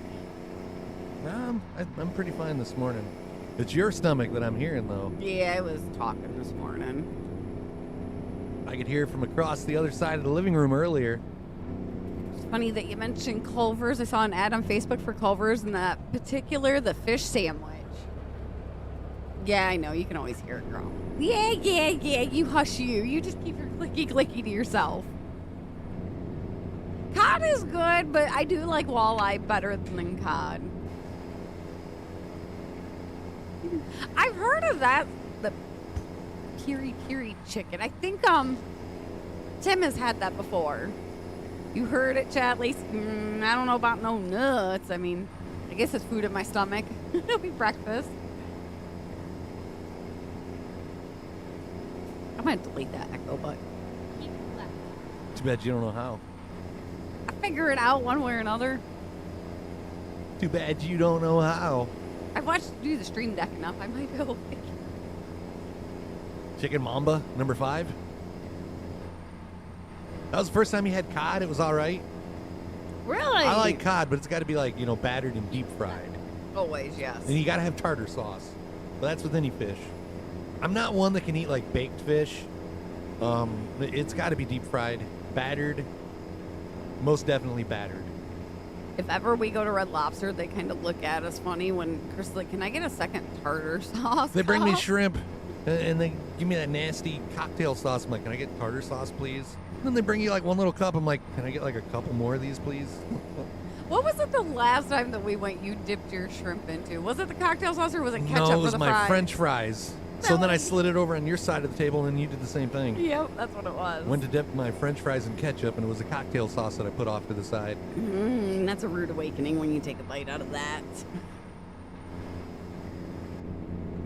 I'm pretty fine this morning. It's your stomach that I'm hearing, though. Yeah, I was talking this morning. I could hear from across the other side of the living room earlier. It's funny that you mentioned Culver's. I saw an ad on Facebook for Culver's, and that particular, the fish sandwich. Yeah, I know. You can always hear it groan. Yeah. You hush you. You just keep your clicky to yourself. Cod is good, but I do like walleye better than cod. I've heard of that, the kiri chicken. I think Tim has had that before. You heard it, Chad? At least I don't know about no nuts. I mean, I guess it's food in my stomach. It'll be breakfast. I'm gonna delete that echo, but Keep left. Too bad you don't know how. I figure it out one way or another. Too bad you don't know how. I've watched you do the stream deck enough. I might be able to. Chicken Mamba, number 5. That was the first time you had cod. It was all right. Really? I like cod, but it's got to be like, battered and deep fried. Always, yes. And you got to have tartar sauce. But that's with any fish. I'm not one that can eat like baked fish. It's got to be deep fried, battered. Most definitely battered. If ever we go to Red Lobster, they kind of look at us funny when Chris is like, can I get a second tartar sauce? They bring me cup?" shrimp, and they give me that nasty cocktail sauce. I'm like, can I get tartar sauce, please? And then they bring you like one little cup. I'm like, can I get like a couple more of these, please? What was it the last time that we went you dipped your shrimp into? Was it the cocktail sauce or was it ketchup No, it for was the my fries? French fries. So That then I was- slid it over on your side of the table, and you did the same thing. Yep, that's what it was. Went to dip my French fries in ketchup, and it was a cocktail sauce that I put off to the side. That's a rude awakening when you take a bite out of that.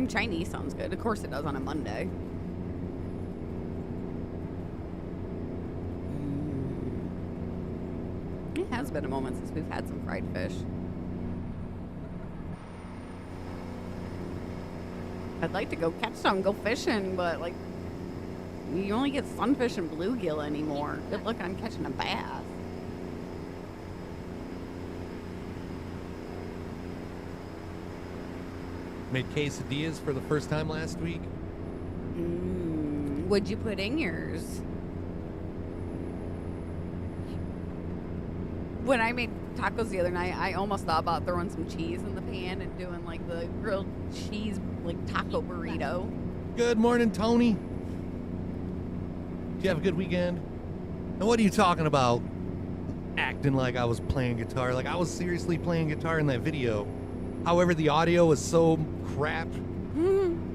Chinese sounds good. Of course it does on a Monday. It has been a moment since we've had some fried fish. I'd like to go catch some, go fishing, but like You only get sunfish and bluegill anymore. Good luck on catching a bass. Made quesadillas for the first time last week. What'd you put in yours? When I made tacos the other night, I almost thought about throwing some cheese in the pan and doing like the grilled cheese like taco burrito. Good morning, Tony. Did you have a good weekend? And what are you talking about? Acting like I was playing guitar. Like I was seriously playing guitar in that video. However, the audio was so crap.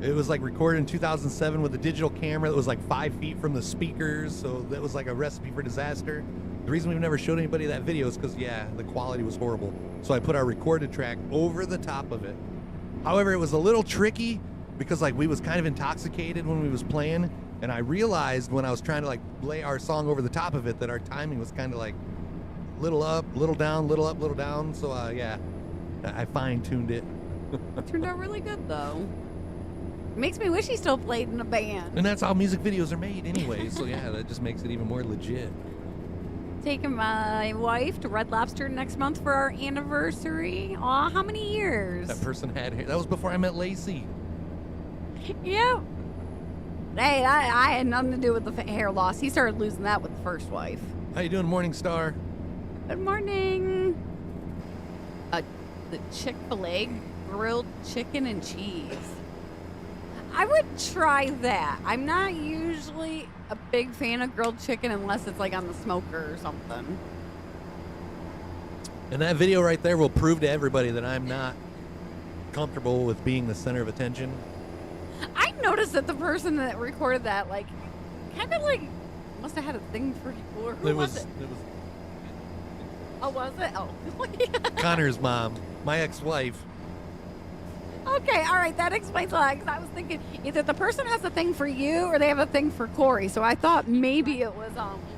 It was like recorded in 2007 with a digital camera that was like 5 feet from the speakers. So that was like a recipe for disaster. The reason we've never showed anybody that video is because, yeah, the quality was horrible. So I put our recorded track over the top of it. However, it was a little tricky because like we was kind of intoxicated when we was playing. And I realized when I was trying to like lay our song over the top of it that our timing was kind of like little up, little down, little up, little down. So yeah, I fine-tuned it. It turned out really good though. Makes me wish he still played in a band. And that's how music videos are made anyway. So yeah, that just makes it even more legit. Taking my wife to Red Lobster next month for our anniversary. Aw, how many years? That person had hair. That was before I met Lacey. Yep. Hey, I had nothing to do with the hair loss. He started losing that with the first wife. How you doing, Morning Star? Good morning. The Chick-fil-A grilled chicken and cheese. I would try that. I'm not usually a big fan of grilled chicken unless it's like on the smoker or something. And that video right there will prove to everybody that I'm not comfortable with being the center of attention. I noticed that the person that recorded that, like, kind of like, must have had a thing for you. Or who was it? It was Oh, was it? Oh. Connor's mom, my ex-wife. Okay, all right, that explains a lot. Because I was thinking either the person has a thing for you or they have a thing for Corey. So I thought maybe it was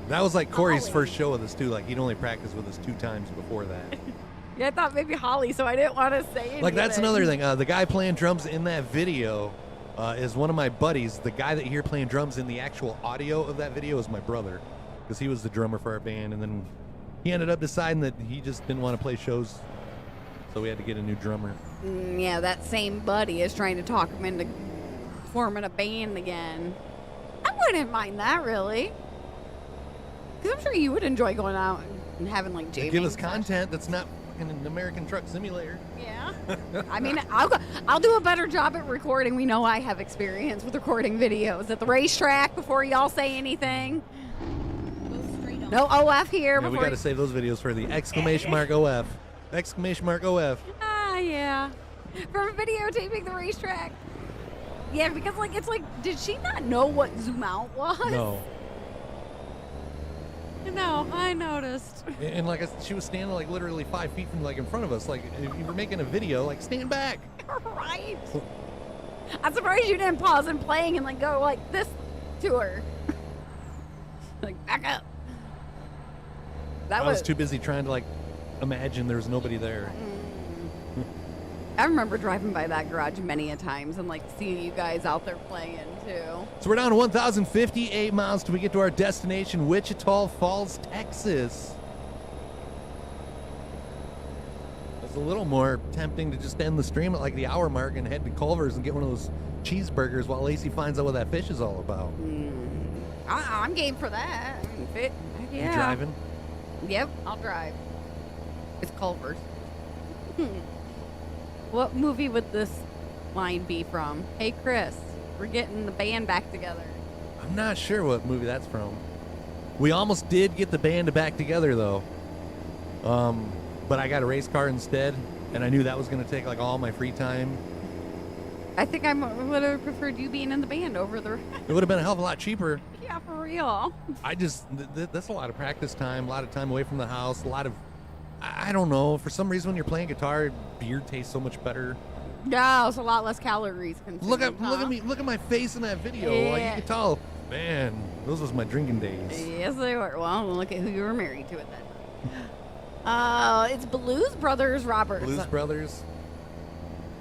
That was like Corey's Holly. first show with us too. Like he'd only practiced with us 2 times before that. Yeah, I thought maybe Holly, so I didn't want to say anything. Like that's another thing. The guy playing drums in that video is one of my buddies. The guy that you hear playing drums in the actual audio of that video is my brother, because he was the drummer for our band, and then he ended up deciding that he just didn't want to play shows, so we had to get a new drummer. Yeah, that same buddy is trying to talk him into forming a band again. I wouldn't mind that, really. Because I'm sure you would enjoy going out and having, like, jamming. Give us content that's not fucking an American Truck Simulator. Yeah. I mean, I'll do a better job at recording. We know I have experience with recording videos at the racetrack before y'all say anything. No OF here. Yeah, we got to save those videos for the exclamation mark OF. Exclamation mark OF. Ah, yeah. From videotaping the racetrack. Yeah, because, like, it's like, did she not know what zoom out was? No. No, I noticed. And like she was standing like literally 5 feet from like in front of us. Like if you were making a video, like stand back. Right. I'm surprised you didn't pause and playing and like go like this to her. Like back up. I was too busy trying to like imagine there was nobody there. I remember driving by that garage many a times and like seeing you guys out there playing too. So we're down to 1,058 miles till we get to our destination, Wichita Falls, Texas. It's a little more tempting to just end the stream at like the hour mark and head to Culver's and get one of those cheeseburgers while Lacey finds out what that fish is all about. I'm game for that. Yeah. You driving? Yep, I'll drive. It's Culver's. What movie would this line be from? Hey, Chris, we're getting the band back together. I'm not sure what movie that's from. We almost did get the band back together, though. But I got a race car instead, and I knew that was going to take, like, all my free time. I think I would have preferred you being in the band over the... It would have been a hell of a lot cheaper. Yeah, for real. I just... that's a lot of practice time, a lot of time away from the house, a lot of... I don't know. For some reason, when you're playing guitar, beer tastes so much better. No, it's a lot less calories consumed. Look at me. Look at my face in that video. Yeah. Like you can tell. Man, those was my drinking days. Yes, they were. Well, look at who you were married to at that time. It's Blues Brothers Roberts. Blues Brothers.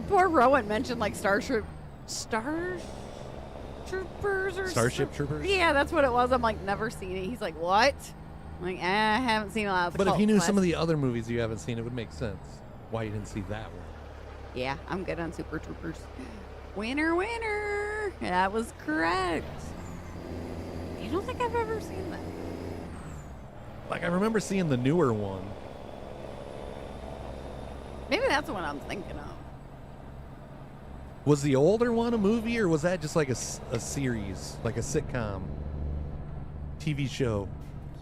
Poor Rowan mentioned like Starship Troopers or Starship Troopers? Yeah, that's what it was. I'm like, never seen it. He's like, what? I'm like, I haven't seen a lot of the But if cult you knew some classics. of the other movies you haven't seen, it would make sense why you didn't see that one. Yeah, I'm good on Super Troopers. Winner, winner. That was correct. I don't think I've ever seen that. Like, I remember seeing the newer one. Maybe that's the one I'm thinking of. Was the older one a movie, or was that just like a series, like a sitcom, TV show?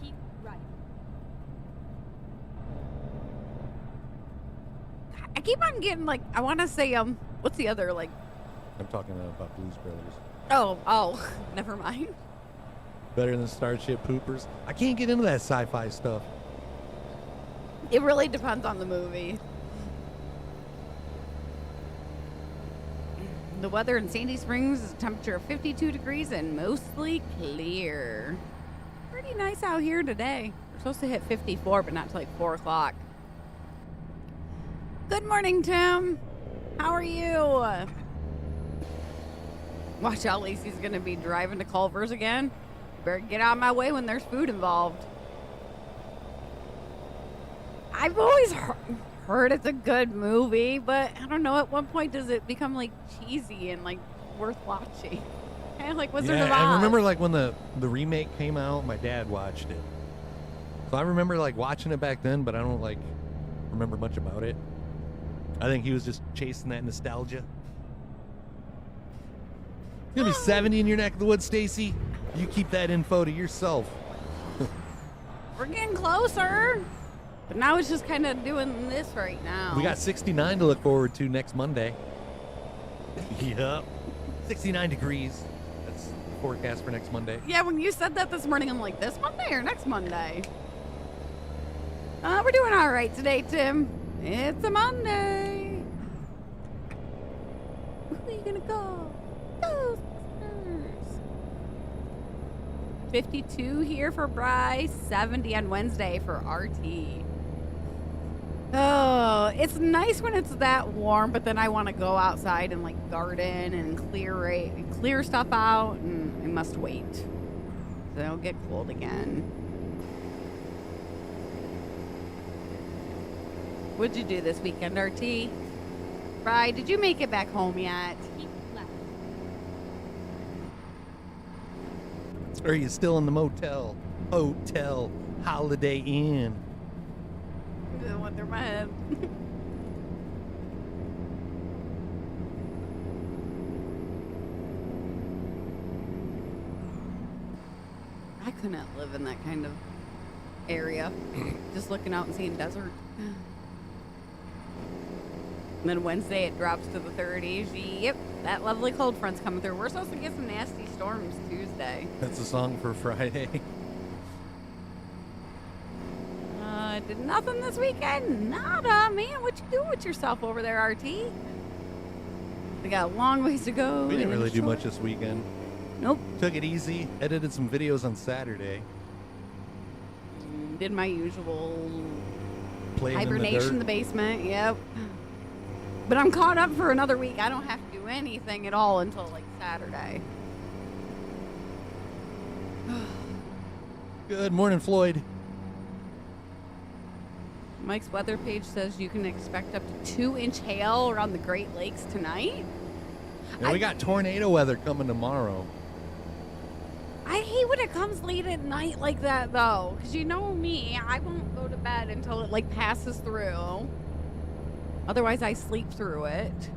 Keep right. I keep on getting like, I want to say, what's the other, like, I'm talking about Blues Brothers. oh, never mind. Better than Starship Poopers. I can't get into that sci-fi stuff. It really depends on the movie. The weather in Sandy Springs is a temperature of 52 degrees and mostly clear. Pretty nice out here today. We're supposed to hit 54, but not till like 4 o'clock. Good morning, Tim. How are you? Watch out, Lacey's going to be driving to Culver's again. Better get out of my way when there's food involved. I've always heard it's a good movie, but I don't know, at one point does it become like cheesy and like worth watching? Kind of like Wizard of Oz. I remember like when the remake came out, my dad watched it. So I remember like watching it back then, but I don't like remember much about it. I think he was just chasing that nostalgia. It's gonna be 70 in your neck of the woods, Stacy. You keep that info to yourself. We're getting closer. But now it's just kind of doing this right now. We got 69 to look forward to next Monday. Yep. 69 degrees. That's the forecast for next Monday. Yeah, when you said that this morning, I'm like, this Monday or next Monday? We're doing all right today, Tim. It's a Monday. Where are you gonna go? Ghostbusters. 52 here for Bryce, 70 on Wednesday for RT. Oh, it's nice when it's that warm, but then I want to go outside and like garden and clear stuff out, and I must wait. So it'll get cold again. What'd you do this weekend, RT? Bri, did you make it back home yet? Keep left. Or are you still in the motel? Hotel. Holiday Inn. That went through my head. I couldn't live in that kind of area. Just looking out and seeing desert. And then Wednesday it drops to the 30s. Yep, that lovely cold front's coming through. We're supposed to get some nasty storms Tuesday. That's a song for Friday. Did nothing this weekend? Nada, man. What you doing with yourself over there, RT? We got a long ways to go. We didn't and really do short- much this weekend. Nope. Took it easy. Edited some videos on Saturday. Did my usual Playing hibernation in the basement. Yep. But I'm caught up for another week. I don't have to do anything at all until like Saturday. Good morning, Floyd. Mike's weather page says you can expect up to 2-inch hail around the Great Lakes tonight. And we got tornado weather coming tomorrow. I hate when it comes late at night like that, though. Because you know me, I won't go to bed until it, like, passes through. Otherwise, I sleep through it.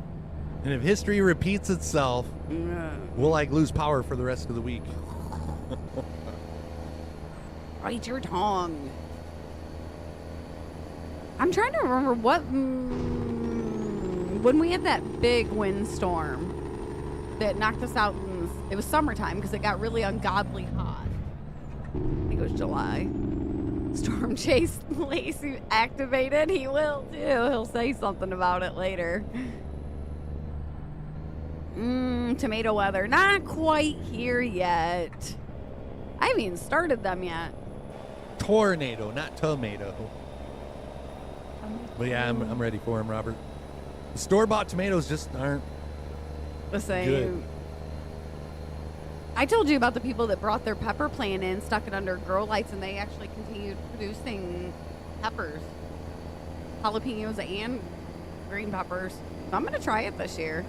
And if history repeats itself, we'll, like, lose power for the rest of the week. Bite your tongue. I'm trying to remember what... when we had that big windstorm that knocked us out, it was summertime because it got really ungodly hot. I think it was July. Storm Chase Lacey activated. He will too. He'll say something about it later. Tomato weather. Not quite here yet. I haven't even started them yet. Tornado, not tomato. But yeah, I'm ready for him, Robert. The store-bought tomatoes just aren't The same. good. I told you about the people that brought their pepper plant in, stuck it under grow lights, and they actually continued producing peppers, jalapenos, and green peppers. So I'm going to try it this year.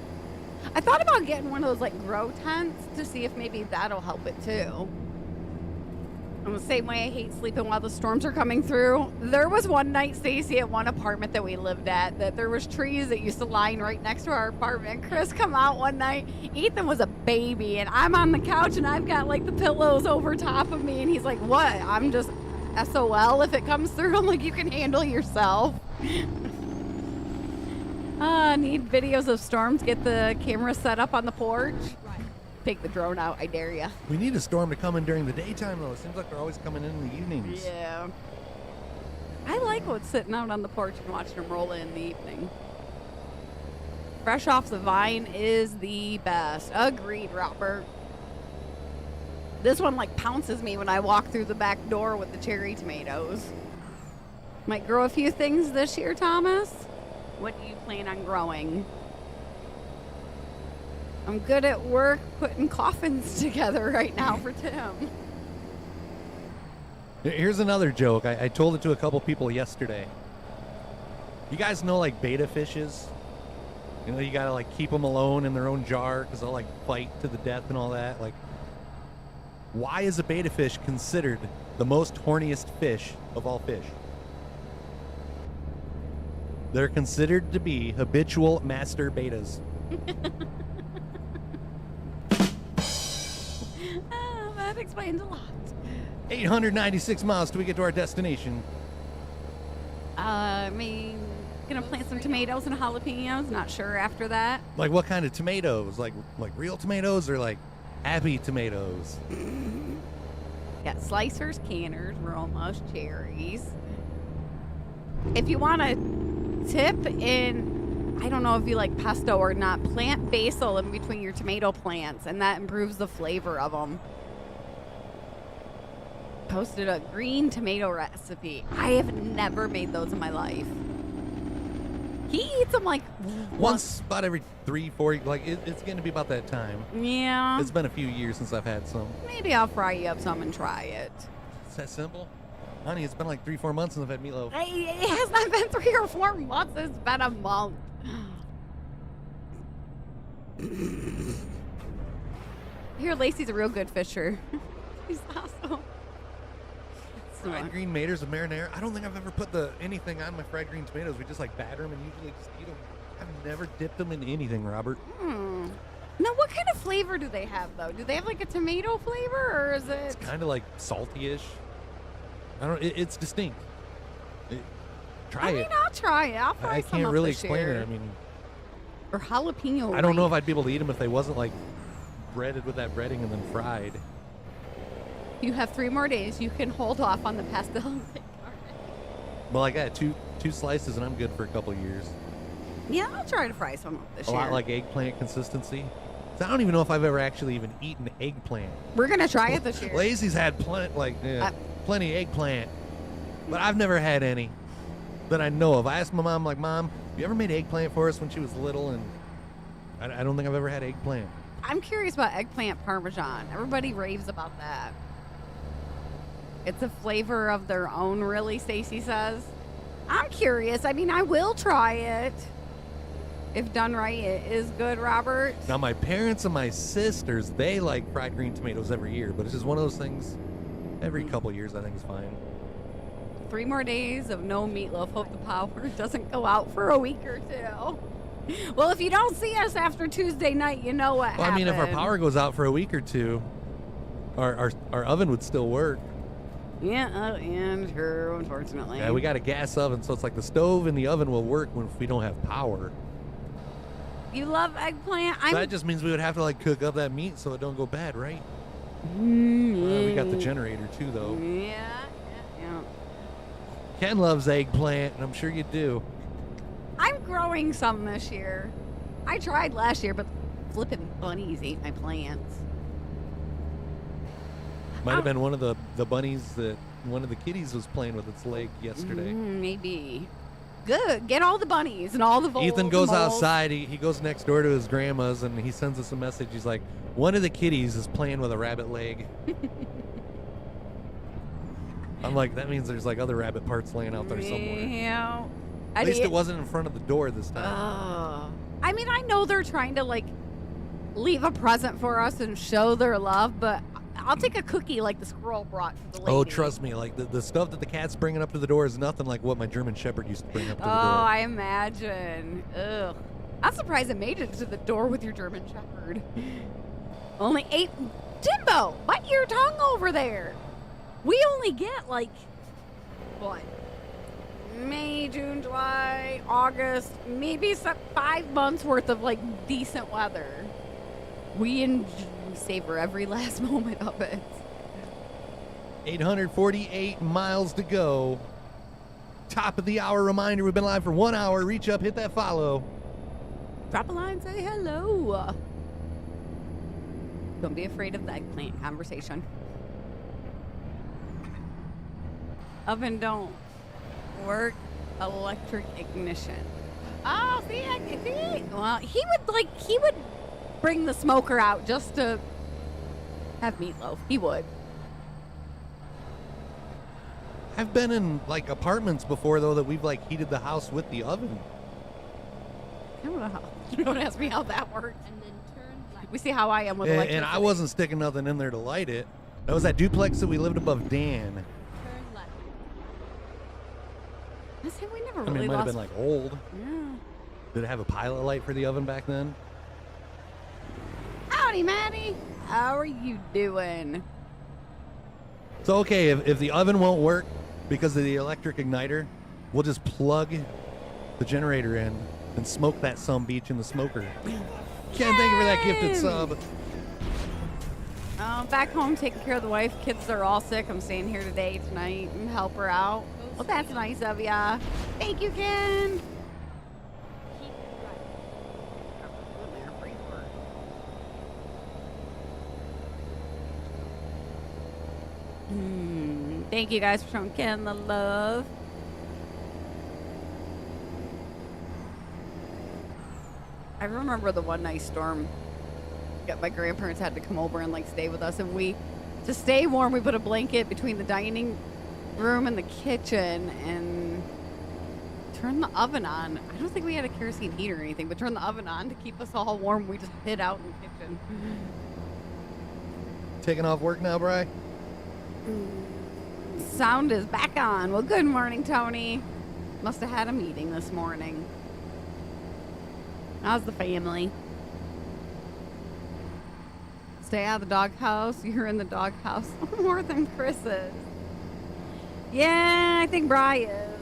I thought about getting one of those like grow tents to see if maybe that'll help it too. In the same way I hate sleeping while the storms are coming through. There was one night, Stacy, at one apartment that we lived at, that there was trees that used to line right next to our apartment. Chris come out one night. Ethan was a baby, and I'm on the couch, and I've got like the pillows over top of me, and he's like, "What? I'm just SOL if it comes through." I'm like, "You can handle yourself." Need videos of storms. Get the camera set up on the porch. Take the drone out. I dare ya. We need a storm to come in during the daytime, though. It seems like they're always coming in the evenings. Yeah. I like what's sitting out on the porch and watching them roll in the evening. Fresh off the vine is the best. Agreed, Robert. This one like pounces me when I walk through the back door with the cherry tomatoes. Might grow a few things this year, Thomas. What do you plan on growing? I'm good at work putting coffins together right now for Tim. Here's another joke. I told it to a couple people yesterday. You guys know like betta fishes? You know, you gotta like keep them alone in their own jar because they'll like fight to the death and all that. Like, why is a betta fish considered the most horniest fish of all fish? They're considered to be habitual master bettas. That explains a lot. 896 miles till we get to our destination. I mean, gonna plant some tomatoes and jalapenos. Not sure after that. Like what kind of tomatoes? Like real tomatoes or like happy tomatoes? Got slicers, canners, Romas, cherries. If you want a tip in, I don't know if you like pesto or not, plant basil in between your tomato plants, and that improves the flavor of them. Posted a green tomato recipe. I have never made those in my life. He eats them like once about every 3-4, like it's going to be about that time. Yeah. It's been a few years since I've had some. Maybe I'll fry you up some and try it. It's that simple? Honey, it's been like 3-4 months since I've had meatloaf. It has not been 3 or 4 months. It's been a month. Here, Lacey's a real good fisher. He's awesome. Fried green tomatoes with marinara. I don't think I've ever put anything on my fried green tomatoes. We just like batter them and usually just eat them. I've never dipped them in anything, Robert. Now, what kind of flavor do they have, though? Do they have like a tomato flavor, or is it? It's kind of like salty-ish. I don't. It's distinct. Try it. I'll try it. I'll fry I some can't up really this explain year. it. I mean, or jalapeno. I don't know if I'd be able to eat them if they wasn't like breaded with that breading and then fried. You have 3 more days. You can hold off on the pastel. Well, I got two slices and I'm good for a couple of years. Yeah, I'll try to fry some up this A year. lot like eggplant consistency. So I don't even know if I've ever actually even eaten eggplant. We're gonna try it this year. Lacey's had plenty of eggplant, but I've never had any that I know of. I asked my mom, like, Mom, you ever made eggplant for us when she was little? And I don't think I've ever had eggplant. I'm curious about eggplant parmesan. Everybody raves about that. It's a flavor of their own, really, Stacy says. I'm curious. I mean, I will try it. If done right, it is good, Robert. Now, my parents and my sisters, they like fried green tomatoes every year, but it's just one of those things every couple of years I think is fine. 3 more days of no meatloaf. Hope the power doesn't go out for a week or 2. Well, if you don't see us after Tuesday night, you know what happened. I mean, if our power goes out for a week or 2, our oven would still work. Yeah, and true, unfortunately. Yeah, we got a gas oven, so it's like the stove and the oven will work if we don't have power. You love eggplant? So that just means we would have to like cook up that meat so it don't go bad, right? We got the generator too, though. Yeah. Ken loves eggplant, and I'm sure you do. I'm growing some this year. I tried last year, but flipping bunnies ate my plants. Might have been one of the bunnies that one of the kitties was playing with its leg yesterday. Maybe. Good. Get all the bunnies and all the voles. Ethan goes and moles. outside. He goes next door to his grandma's, and he sends us a message. He's like, one of the kitties is playing with a rabbit leg. I'm like, that means there's like other rabbit parts laying out there somewhere. Yeah. At least it wasn't in front of the door this time. I mean, I know they're trying to like leave a present for us and show their love, but I'll take a cookie like the squirrel brought to the lady. Oh, trust me, like the stuff that the cat's bringing up to the door is nothing like what my German Shepherd used to bring up to the door. I imagine. Ugh. I'm surprised it made it to the door with your German Shepherd. Only 8. Timbo, bite your tongue over there. We only get like, what? May, June, July, August, maybe 5 months worth of like decent weather. We savor every last moment of it. 848 miles to go. Top of the hour reminder, we've been live for 1 hour. Reach up, hit that follow. Drop a line, say hello. Don't be afraid of the eggplant conversation. Oven don't work, electric ignition. Oh, see, well, he would bring the smoker out just to have meatloaf. He would. I've been in like apartments before though that we've like heated the house with the oven. I don't know how. Don't ask me how that works. And then turn left. We see how I am with electricity. And I wasn't sticking nothing in there to light it. That was that duplex that we lived above Dan. Turn left. I say we never I mean, really it might have lost. been like old. Yeah. Did it have a pilot light for the oven back then? Howdy, Maddie. How are you doing? So, okay, if the oven won't work because of the electric igniter, we'll just plug the generator in and smoke that beach in the smoker. Can't thank you for that gifted sub. Back home taking care of the wife. Kids are all sick. I'm staying here today, tonight, and help her out. Well, that's nice of ya. Thank you, Ken. Keep right. Thank you guys for showing Ken the love. I remember the one nice storm. My grandparents had to come over and like stay with us, and to stay warm, we put a blanket between the dining room and the kitchen and turned the oven on. I don't think we had a kerosene heater or anything, but turned the oven on to keep us all warm. We just hid out in the kitchen. Taking off work now, Bri? Sound is back on. Well, good morning, Tony. Must have had a meeting this morning. How's the family? Stay out of the doghouse. You're in the doghouse more than Chris is. Yeah, I think Bri is.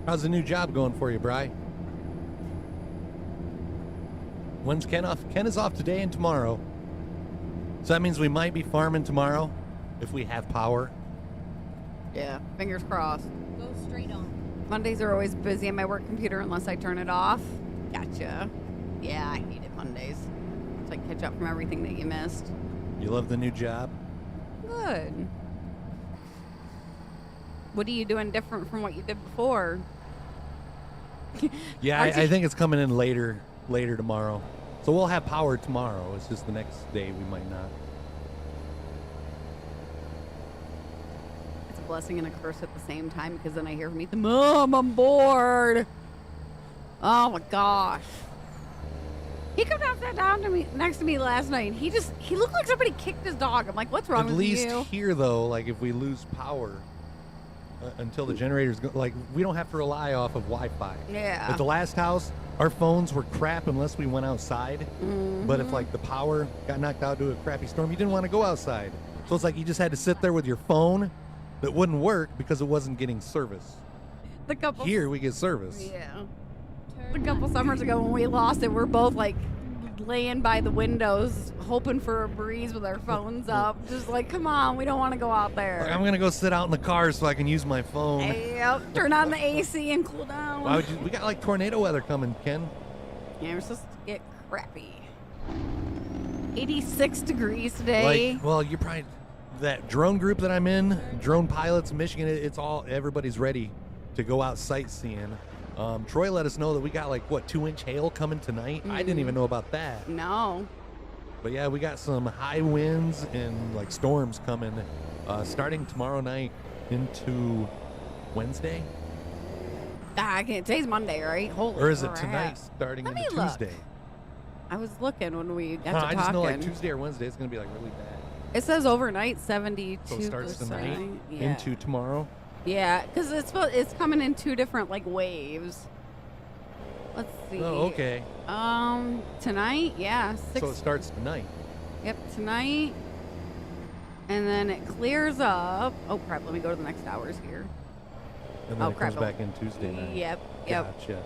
How's the new job going for you, Bri? When's Ken off? Ken is off today and tomorrow. So that means we might be farming tomorrow if we have power. Yeah, fingers crossed. Go straight on. Mondays are always busy on my work computer unless I turn it off. Gotcha. Yeah, I hate it Mondays. It's like catch up from everything that you missed. You love the new job? Good. What are you doing different from what you did before? Yeah, Aren't I you- think it's coming in later tomorrow. So we'll have power tomorrow. It's just the next day we might not. It's a blessing and a curse at the same time because then I hear from Ethan, Mom, I'm bored. Oh my gosh. He come down, sat down to me next to me last night, and he looked like somebody kicked his dog. I'm like, what's wrong At with least you? here, though, like if we lose power until the generators go, like we don't have to rely off of Wi-Fi. Yeah. At the last house, our phones were crap unless we went outside. But if like the power got knocked out due to a crappy storm, you didn't want to go outside. So it's like you just had to sit there with your phone that wouldn't work because it wasn't getting service. The couple Here we get service. Yeah. Turn A couple left. summers ago when we lost it, we're both like laying by the windows hoping for a breeze with our phones up. Just like, come on, we don't want to go out there. Like, I'm gonna go sit out in the car so I can use my phone. Yep, turn on the AC and cool down. Why would you? We got like tornado weather coming, Ken. Yeah, we're supposed to get crappy. 86 degrees today. Like, well, you're probably that drone group that I'm in, drone pilots in Michigan. It's all everybody's ready to go out sightseeing. Troy let us know that we got like what 2-inch hail coming tonight. I didn't even know about that. No. But yeah, we got some high winds and like storms coming, starting tomorrow night into Wednesday. Today's Monday, right? Holy Or is it crap. tonight starting Let into me look. Tuesday? I was looking when we got to I talking. just know like Tuesday or Wednesday it's going to be like really bad. It says overnight 72%. So it starts tonight Yeah. into tomorrow. Yeah, because it's coming in 2 different like waves. Let's see. Oh, okay. Tonight, yeah. So it starts tonight. Yep, tonight. And then it clears up. Oh crap, let me go to the next hours here. And then Oh, it crap. comes back in Tuesday night. Yep. Gotcha.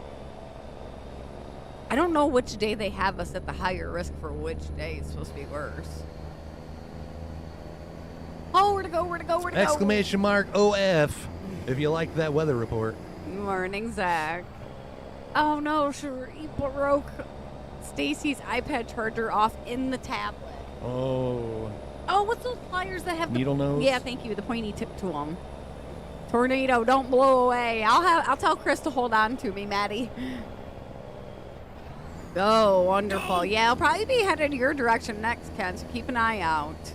I don't know which day they have us at the higher risk for which day it's supposed to be worse. Oh, where to go? Exclamation mark OF if you like that weather report. Morning, Zach. Oh no, sure. He broke Stacy's iPad charger off in the tablet. Oh. Oh, what's those pliers that have Needle nose? Yeah, thank you. The pointy tip to them. Tornado, don't blow away. I'll tell Chris to hold on to me, Maddie. Oh, wonderful. Yeah, I'll probably be headed your direction next, Ken, so keep an eye out.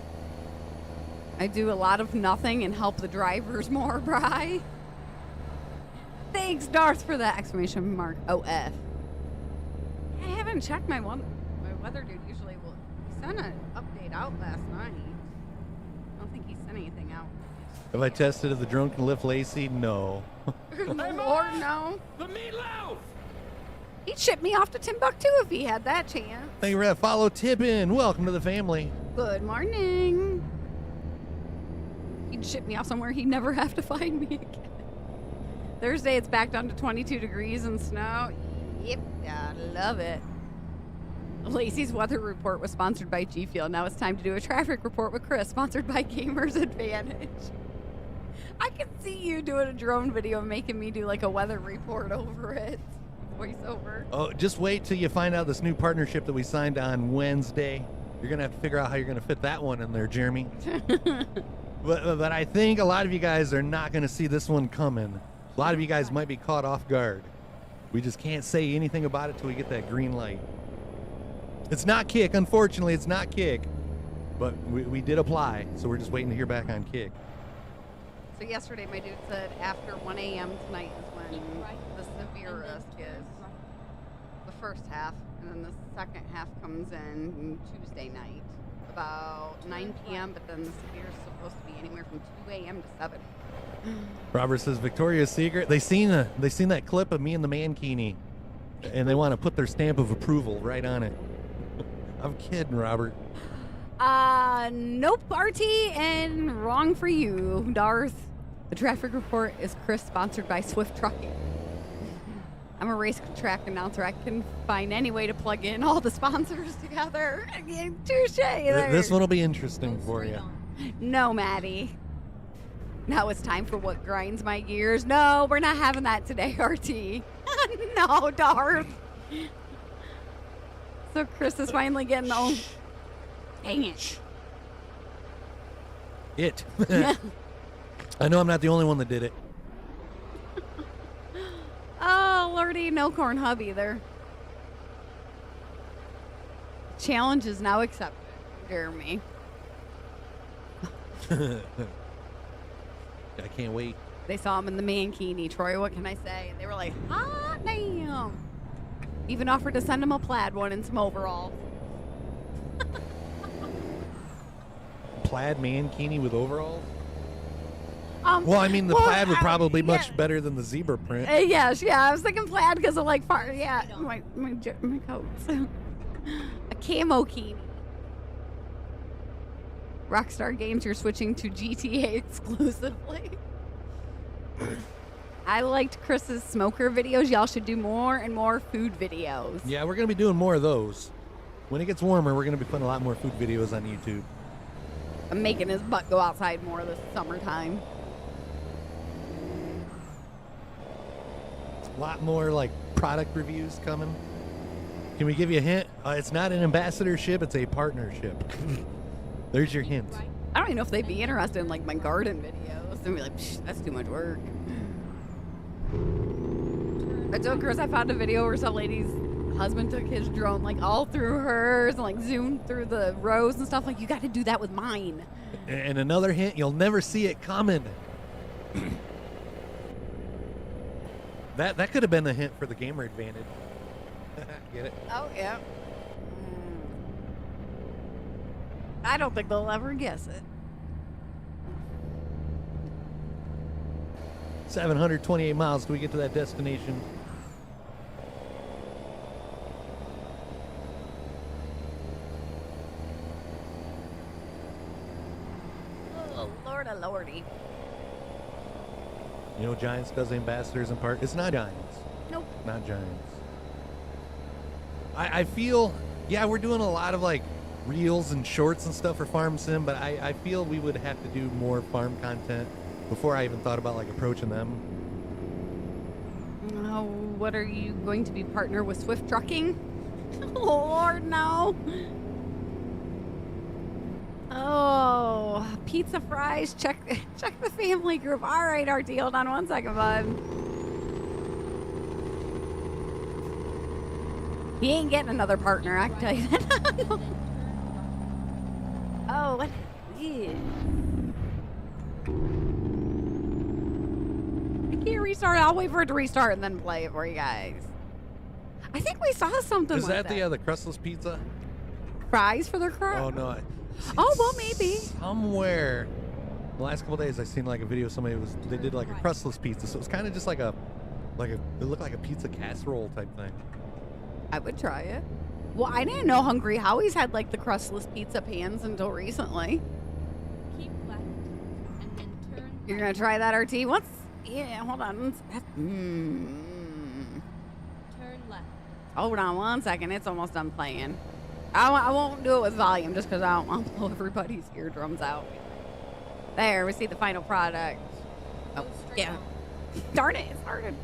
I do a lot of nothing and help the drivers more, Bri. Thanks, Darth, for that exclamation mark. OF. I haven't checked my weather dude usually will. He sent an update out last night. I don't think he sent anything out. Have I tested if the drone can lift Lacey? No. Lord, no. The meatloaf! He'd ship me off to Timbuktu if he had that chance. Thank you for that follow tip in. Welcome to the family. Good morning. He'd ship me off somewhere he'd never have to find me again. Thursday, it's back down to 22 degrees and snow. Yep, I love it. Lacey's weather report was sponsored by GFUEL. Now it's time to do a traffic report with Chris, sponsored by Gamers Advantage. I can see you doing a drone video making me do like a weather report over it. Voiceover. Oh, just wait till you find out this new partnership that we signed on Wednesday. You're going to have to figure out how you're going to fit that one in there, Jeremy. But I think a lot of you guys are not going to see this one coming. A lot of you guys might be caught off guard. We just can't say anything about it till we get that green light. It's not Kick. Unfortunately, it's not Kick. But we did apply, so we're just waiting to hear back on Kick. So yesterday, my dude said after 1 a.m. tonight is when the severest is. The first half, and then the second half comes in Tuesday night, about 9 p.m., but then the severe is supposed to be anywhere from 2 a.m. to 7. Robert says Victoria's Secret. They seen that clip of me and the mankini, and they want to put their stamp of approval right on it. I'm kidding, Robert. Nope, RT, and wrong for you, Darth. The traffic report is Chris, sponsored by Swift Trucking. I'm a race track announcer. I can find any way to plug in all the sponsors together. Touche there. This one will be interesting for you. No, Maddie. Now it's time for what grinds my gears. No, we're not having that today, RT. No, Darth. So Chris is finally getting the... Dang it. It. I know I'm not the only one that did it. Oh, Lordy, no corn hub either. Challenge is now accepted, Jeremy. I can't wait. They saw him in the mankini. Troy, what can I say? They were like, hot damn. Even offered to send him a plaid one and some overalls. Plaid mankini with overalls? Well, I mean, the plaid would probably be much better than the zebra print. Yes, yeah. I was thinking plaid because of like far. Yeah, my coats. A camo key. Rockstar Games, you're switching to GTA exclusively. I liked Chris's smoker videos. Y'all should do more and more food videos. Yeah, we're going to be doing more of those. When it gets warmer, we're going to be putting a lot more food videos on YouTube. I'm making his butt go outside more this summertime. A lot more like product reviews coming. Can we give you a hint? It's not an ambassadorship, it's a partnership. There's your hint. Right. I don't even know if they'd be interested in like my garden videos. They'd be like, Psh, that's too much work. I told Chris I found a video where some lady's husband took his drone like all through hers and like zoomed through the rows and stuff. Like, you got to do that with mine. And another hint, you'll never see it coming. That could have been the hint for the gamer advantage. Get it? Oh, yeah. I don't think they'll ever guess it. 728 miles till we get to that destination. Oh, Lorda Lordy. You know, Giants does ambassadors in part. It's not Giants. Nope. Not Giants. I feel, yeah, we're doing a lot of like reels and shorts and stuff for Farm Sim, but I feel we would have to do more farm content before I even thought about like approaching them. Oh, what are you going to be partner with Swift Trucking? Oh, Lord, no. Oh, pizza fries. Check the family group. All right, RT, hold on one second, bud. He ain't getting another partner, I can tell you that. Oh, what? Yeah. I can't restart. I'll wait for it to restart and then play it for you guys. I think we saw something Is like that the crustless pizza? fries for their crust? Oh no. Oh, well, maybe. Somewhere. The last couple days I seen like a video they did like a crustless pizza. So it was kind of just it looked like a pizza casserole type thing. I would try it. Well, I didn't know Hungry Howie's had like the crustless pizza pans until recently. Keep left and then turn. You're gonna try that, RT? Once? Yeah, hold on. Turn left. Hold on one second. It's almost done playing. I won't do it with volume just because I don't want to blow everybody's eardrums out. There, we see the final product. Oh, yeah. Darn it, it started.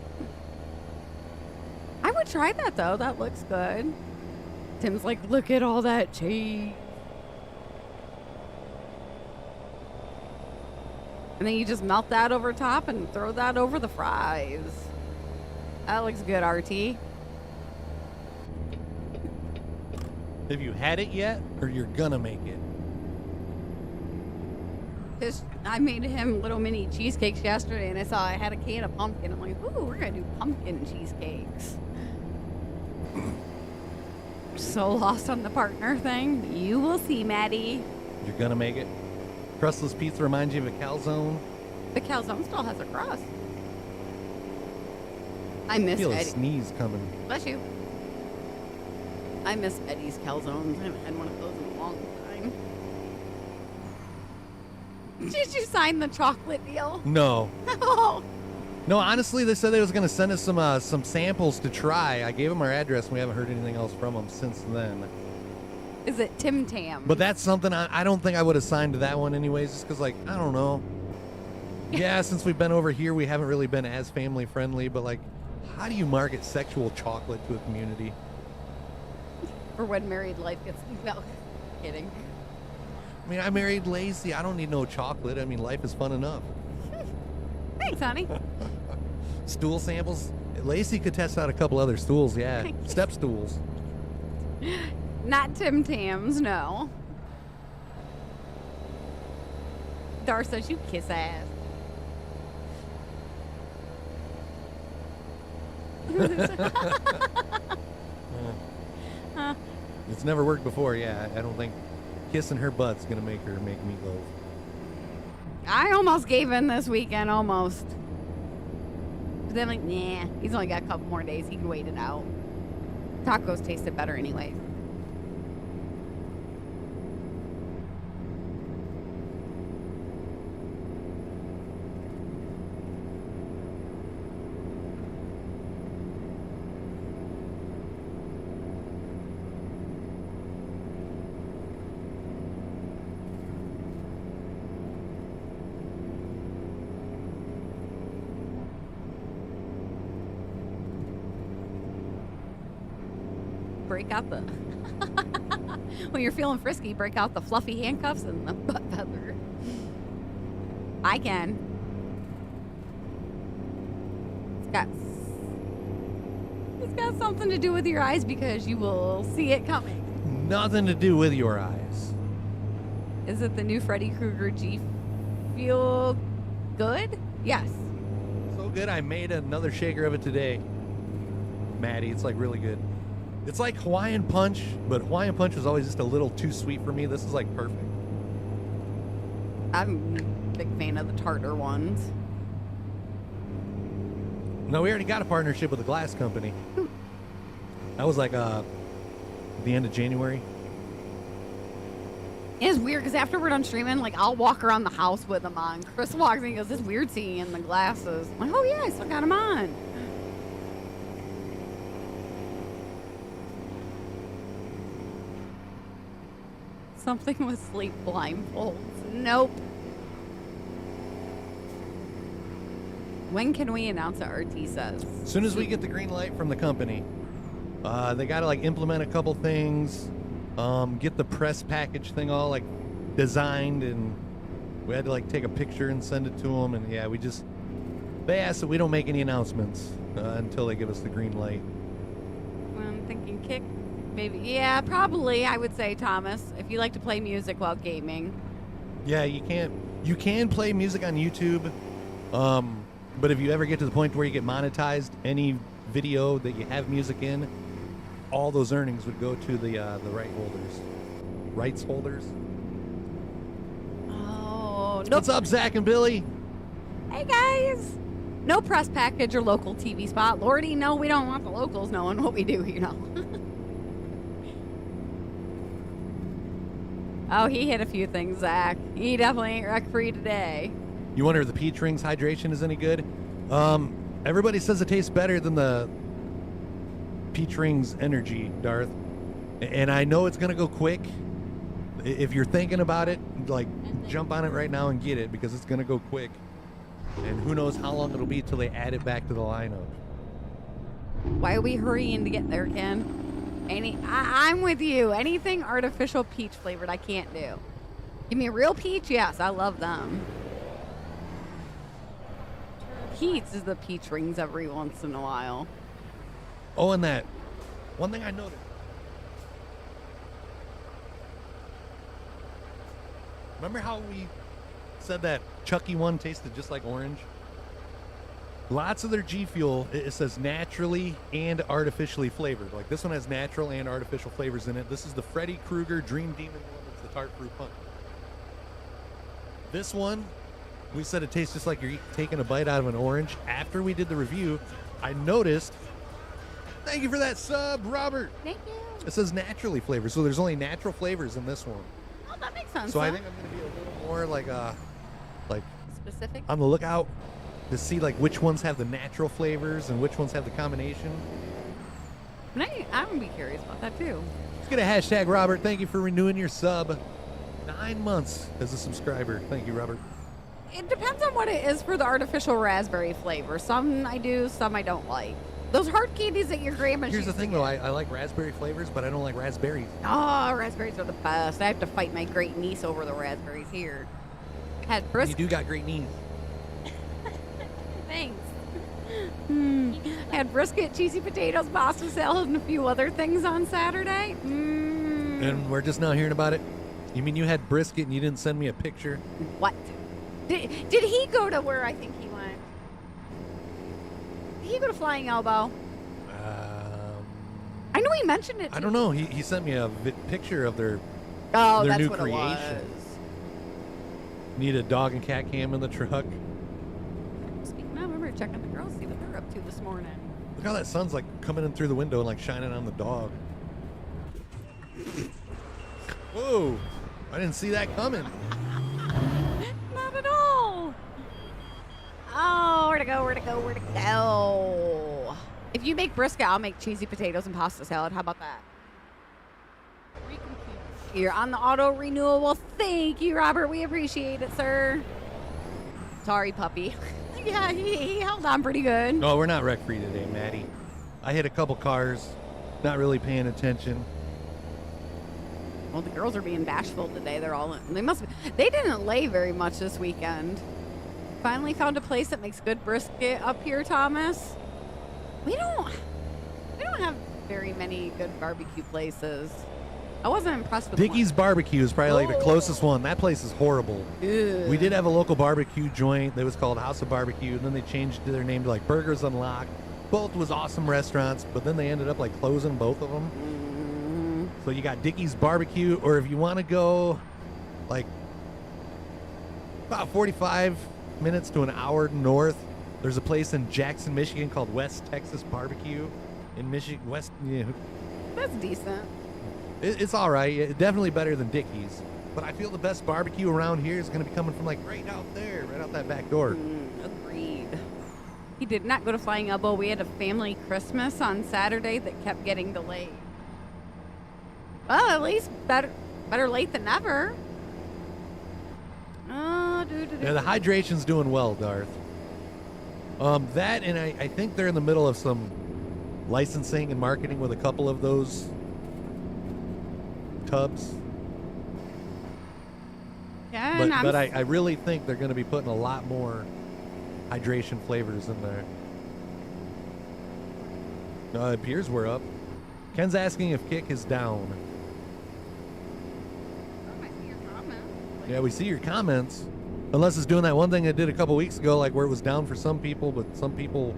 I would try that though. That looks good. Tim's like, look at all that cheese. And then you just melt that over top and throw that over the fries. That looks good, RT. Have you had it yet, or you're gonna make it? I made him little mini cheesecakes yesterday, and I had a can of pumpkin. I'm like, ooh, we're gonna do pumpkin cheesecakes. So lost on the partner thing. You will see, Maddie. You're gonna make it. Crustless pizza reminds you of a calzone. The calzone still has a crust. I I miss feel a Eddie. sneeze coming. Bless you. I miss Eddie's calzones. I haven't had one of those in a long time. Did you sign the chocolate deal? No. Oh. No, honestly, they said they was gonna send us some samples to try. I gave them our address, and we haven't heard anything else from them since then. Is it Tim Tam? But that's something I don't think I would have signed to that one anyways, just because, like, I don't know. Yeah, since we've been over here, we haven't really been as family friendly, but, like, how do you market sexual chocolate to a community? For when married life gets... No, kidding. I mean, I married Lacey. I don't need no chocolate. I mean, life is fun enough. Thanks, honey. Stool samples. Lacey could test out a couple other stools, yeah. Step stools. Not Tim Tams, no. Dar says you kiss ass. Huh. It's never worked before, yeah. I don't think kissing her butt's gonna make her make meatloaf. I almost gave in this weekend, almost. But then, like, nah, he's only got a couple more days. He can wait it out. Tacos tasted better anyway. break out the when you're feeling frisky, break out the fluffy handcuffs and the butt feather. I can. It's got something to do with your eyes because you will see it coming. Nothing to do with your eyes. Is it the new Freddy Krueger GFUEL good? Yes. So good, I made another shaker of it today. Maddie, it's like really good. It's like Hawaiian Punch, but Hawaiian Punch was always just a little too sweet for me. This is like perfect. I'm a big fan of the tartar ones. No, we already got a partnership with a glass company. That was like the end of January. It's weird because after we're done streaming, like I'll walk around the house with them on. Chris walks in and goes, "It's weird seeing you in the glasses." I'm like, "Oh yeah, I still got them on." Something with sleep blindfolds. Nope. When can we announce what RT says? As soon as we get the green light from the company, they got to like implement a couple things, get the press package thing all like designed, and we had to like take a picture and send it to them. And yeah, they asked that we don't make any announcements until they give us the green light. I'm thinking kick, maybe. Yeah, probably. I would say Thomas, if you like to play music while gaming. Yeah, you can play music on YouTube. But if you ever get to the point where you get monetized, any video that you have music in, all those earnings would go to the rights holders. Oh, no. What's up, Zach and Billy? Hey, guys. No press package or local TV spot. Lordy, no, we don't want the locals knowing what we do, you know. Oh, he hit a few things, Zach. He definitely ain't wreck-free today. You wonder if the Peach Rings hydration is any good? Everybody says it tastes better than the Peach Rings Energy, Darth. And I know it's going to go quick. If you're thinking about it, like, jump on it right now and get it because it's going to go quick. And who knows how long it'll be till they add it back to the lineup. Why are we hurrying to get there, Ken? I'm with you. Anything artificial peach flavored, I can't do. Give me a real peach, yes, I love them. Pete's is the Peach Rings every once in a while. Oh, and that one thing I noticed. Remember how we said that Chucky one tasted just like orange? Lots of their G Fuel, it says naturally and artificially flavored. Like this one has natural and artificial flavors in it. This is the Freddy Krueger Dream Demon one. It's the tart fruit punch. This one, we said it tastes just like you're taking a bite out of an orange. After we did the review, I noticed. Thank you for that sub, Robert. Thank you. It says naturally flavored, so there's only natural flavors in this one. Oh, that makes sense. So I think I'm gonna be a little more like specific. on the lookout to see like which ones have the natural flavors and which ones have the combination. I'm gonna be curious about that too. Let's get a hashtag, Robert. Thank you for renewing your sub. 9 months as a subscriber. Thank you, Robert. It depends on what it is for the artificial raspberry flavor. Some I do, some I don't like. Those hard candies that your grandma. Here's the thing, though. I like raspberry flavors, but I don't like raspberries. Oh, raspberries are the best. I have to fight my great niece over the raspberries here. Had brisket. You do got great knees. Thanks. Had brisket, cheesy potatoes, pasta salad, and a few other things on Saturday. And we're just now hearing about it? You mean you had brisket and you didn't send me a picture? What? Did he go to where I think he went? Did he go to Flying Elbow? I know he mentioned it. I don't know. He sent me a picture of their that's new what creation. It was. Need a dog and cat cam in the truck. Speaking of, we're checking the girls, see what they're up to this morning. Look how that sun's like coming in through the window and like shining on the dog. Whoa! I didn't see that coming. Not at all. Oh, where to go? Where to go? Where to go? If you make brisket, I'll make cheesy potatoes and pasta salad. How about that? You're on the auto renewal. Well, thank you, Robert. We appreciate it, sir. Sorry, puppy. Yeah, he held on pretty good. No, we're not wreck free today, Maddie. I hit a couple cars. not really paying attention. Well, the girls are being bashful today. They didn't lay very much this weekend. Finally found a place that makes good brisket up here, Thomas. We don't have very many good barbecue places. I wasn't impressed with Dickie's Barbecue is probably like the closest one. That place is horrible. Ew. We did have a local barbecue joint that was called House of Barbecue, and then they changed their name to like Burgers Unlocked. Both was awesome restaurants, but then they ended up like closing both of them. So you got Dickie's Barbecue, or if you want to go like about 45 minutes to an hour north, there's a place in Jackson, Michigan called West Texas Barbecue in Michigan. That's decent. It's all right. Definitely better than Dickie's. But I feel the best barbecue around here is going to be coming from like right out there, right out that back door. Agreed. He did not go to Flying Elbow. We had a family Christmas on Saturday that kept getting delayed. Well, at least better late than never. Yeah, the hydration's doing well, Darth. That, and I think they're in the middle of some licensing and marketing with a couple of those tubs. Yeah, but I really think they're going to be putting a lot more hydration flavors in there. It appears we're up. Ken's asking if Kick is down. I see your comment. Yeah, we see your comments. Unless it's doing that one thing it did a couple weeks ago, like where it was down for some people, but some people...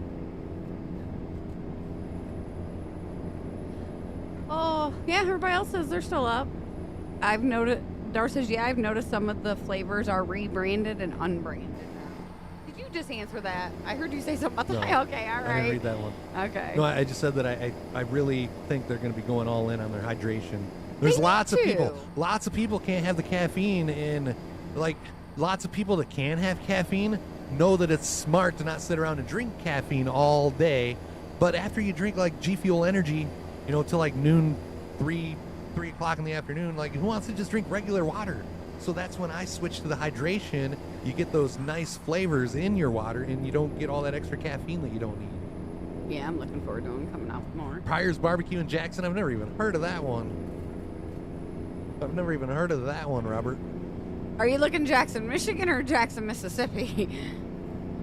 Oh, yeah, everybody else says they're still up. I've noticed, Dar says, yeah, I've noticed some of the flavors are rebranded and unbranded now. Did you just answer that? I heard you say something about that. No, Okay, all right. I didn't read that one. Okay. No, I just said that I really think they're going to be going all in on their hydration. There's They lots need of people can't have the caffeine, and like lots of people that can have caffeine know that it's smart to not sit around and drink caffeine all day. But after you drink like GFUEL Energy, till like noon, 3 o'clock in the afternoon, like who wants to just drink regular water? So that's when I switch to the hydration. You get those nice flavors in your water, and you don't get all that extra caffeine that you don't need. Yeah, I'm looking forward to them coming out with more. Pryor's Barbecue in Jackson. I've never even heard of that one. Robert. Are you looking Jackson, Michigan or Jackson, Mississippi?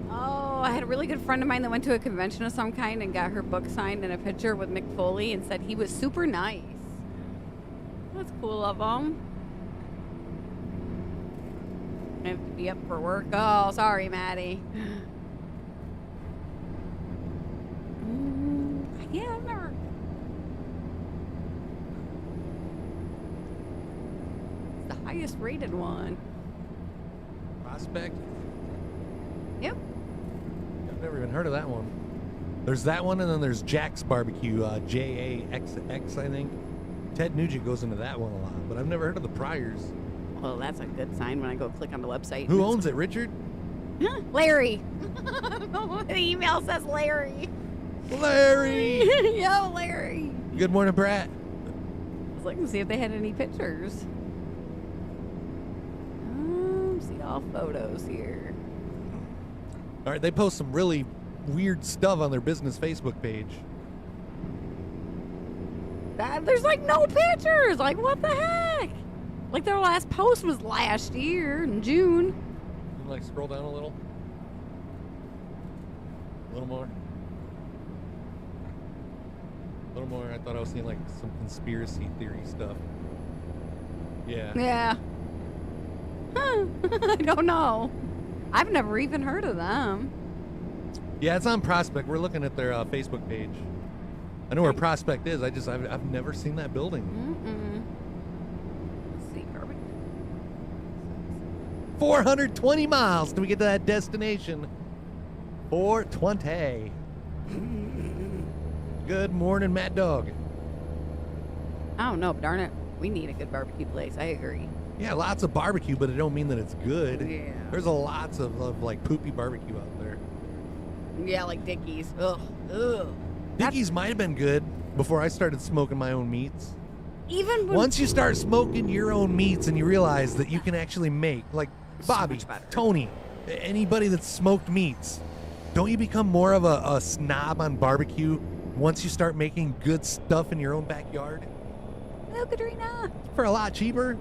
Oh, I had a really good friend of mine that went to a convention of some kind and got her book signed and a picture with Mick Foley and said he was super nice. That's cool of him. I have to be up for work. Oh, sorry, Maddie. Yeah, I've never... It's the highest rated one. Prospect? Yep. I've never even heard of that one. There's that one, and then there's Jack's Barbecue, JAXX, I think. Ted Nugent goes into that one a lot, but I've never heard of the Pryors. Well, that's a good sign when I go click on the website. Who owns it, Richard? Larry. The email says Larry. Larry! Yo, Larry. Good morning, Brett. I was looking to see if they had any pictures. See all photos here. All right, they post some really weird stuff on their business Facebook page. There's like no pictures. Like, what the heck? Like, their last post was last year in June. Can you, like, scroll down a little? A little more. A little more. I thought I was seeing, like, some conspiracy theory stuff. Yeah. Yeah. Huh. I don't know. I've never even heard of them. Yeah, it's on Prospect. We're looking at their Facebook page. I know where Prospect is. I've never seen that building. Let's see, Kirby. 420 miles till we get to that destination. 420. Good morning, Mad Dog. I don't know, but darn it, we need a good barbecue place. I agree. Yeah, lots of barbecue, but it don't mean that it's good. Yeah. There's lots of like poopy barbecue out there. Yeah, like Dickie's. Ugh. Ugh. Dickie's might have been good before I started smoking my own meats. Even when Once you start smoking your own meats and you realize that you can actually make, like Bobby, much better. Tony, anybody that's smoked meats, don't you become more of a snob on barbecue once you start making good stuff in your own backyard Hello, Katrina. for a lot cheaper.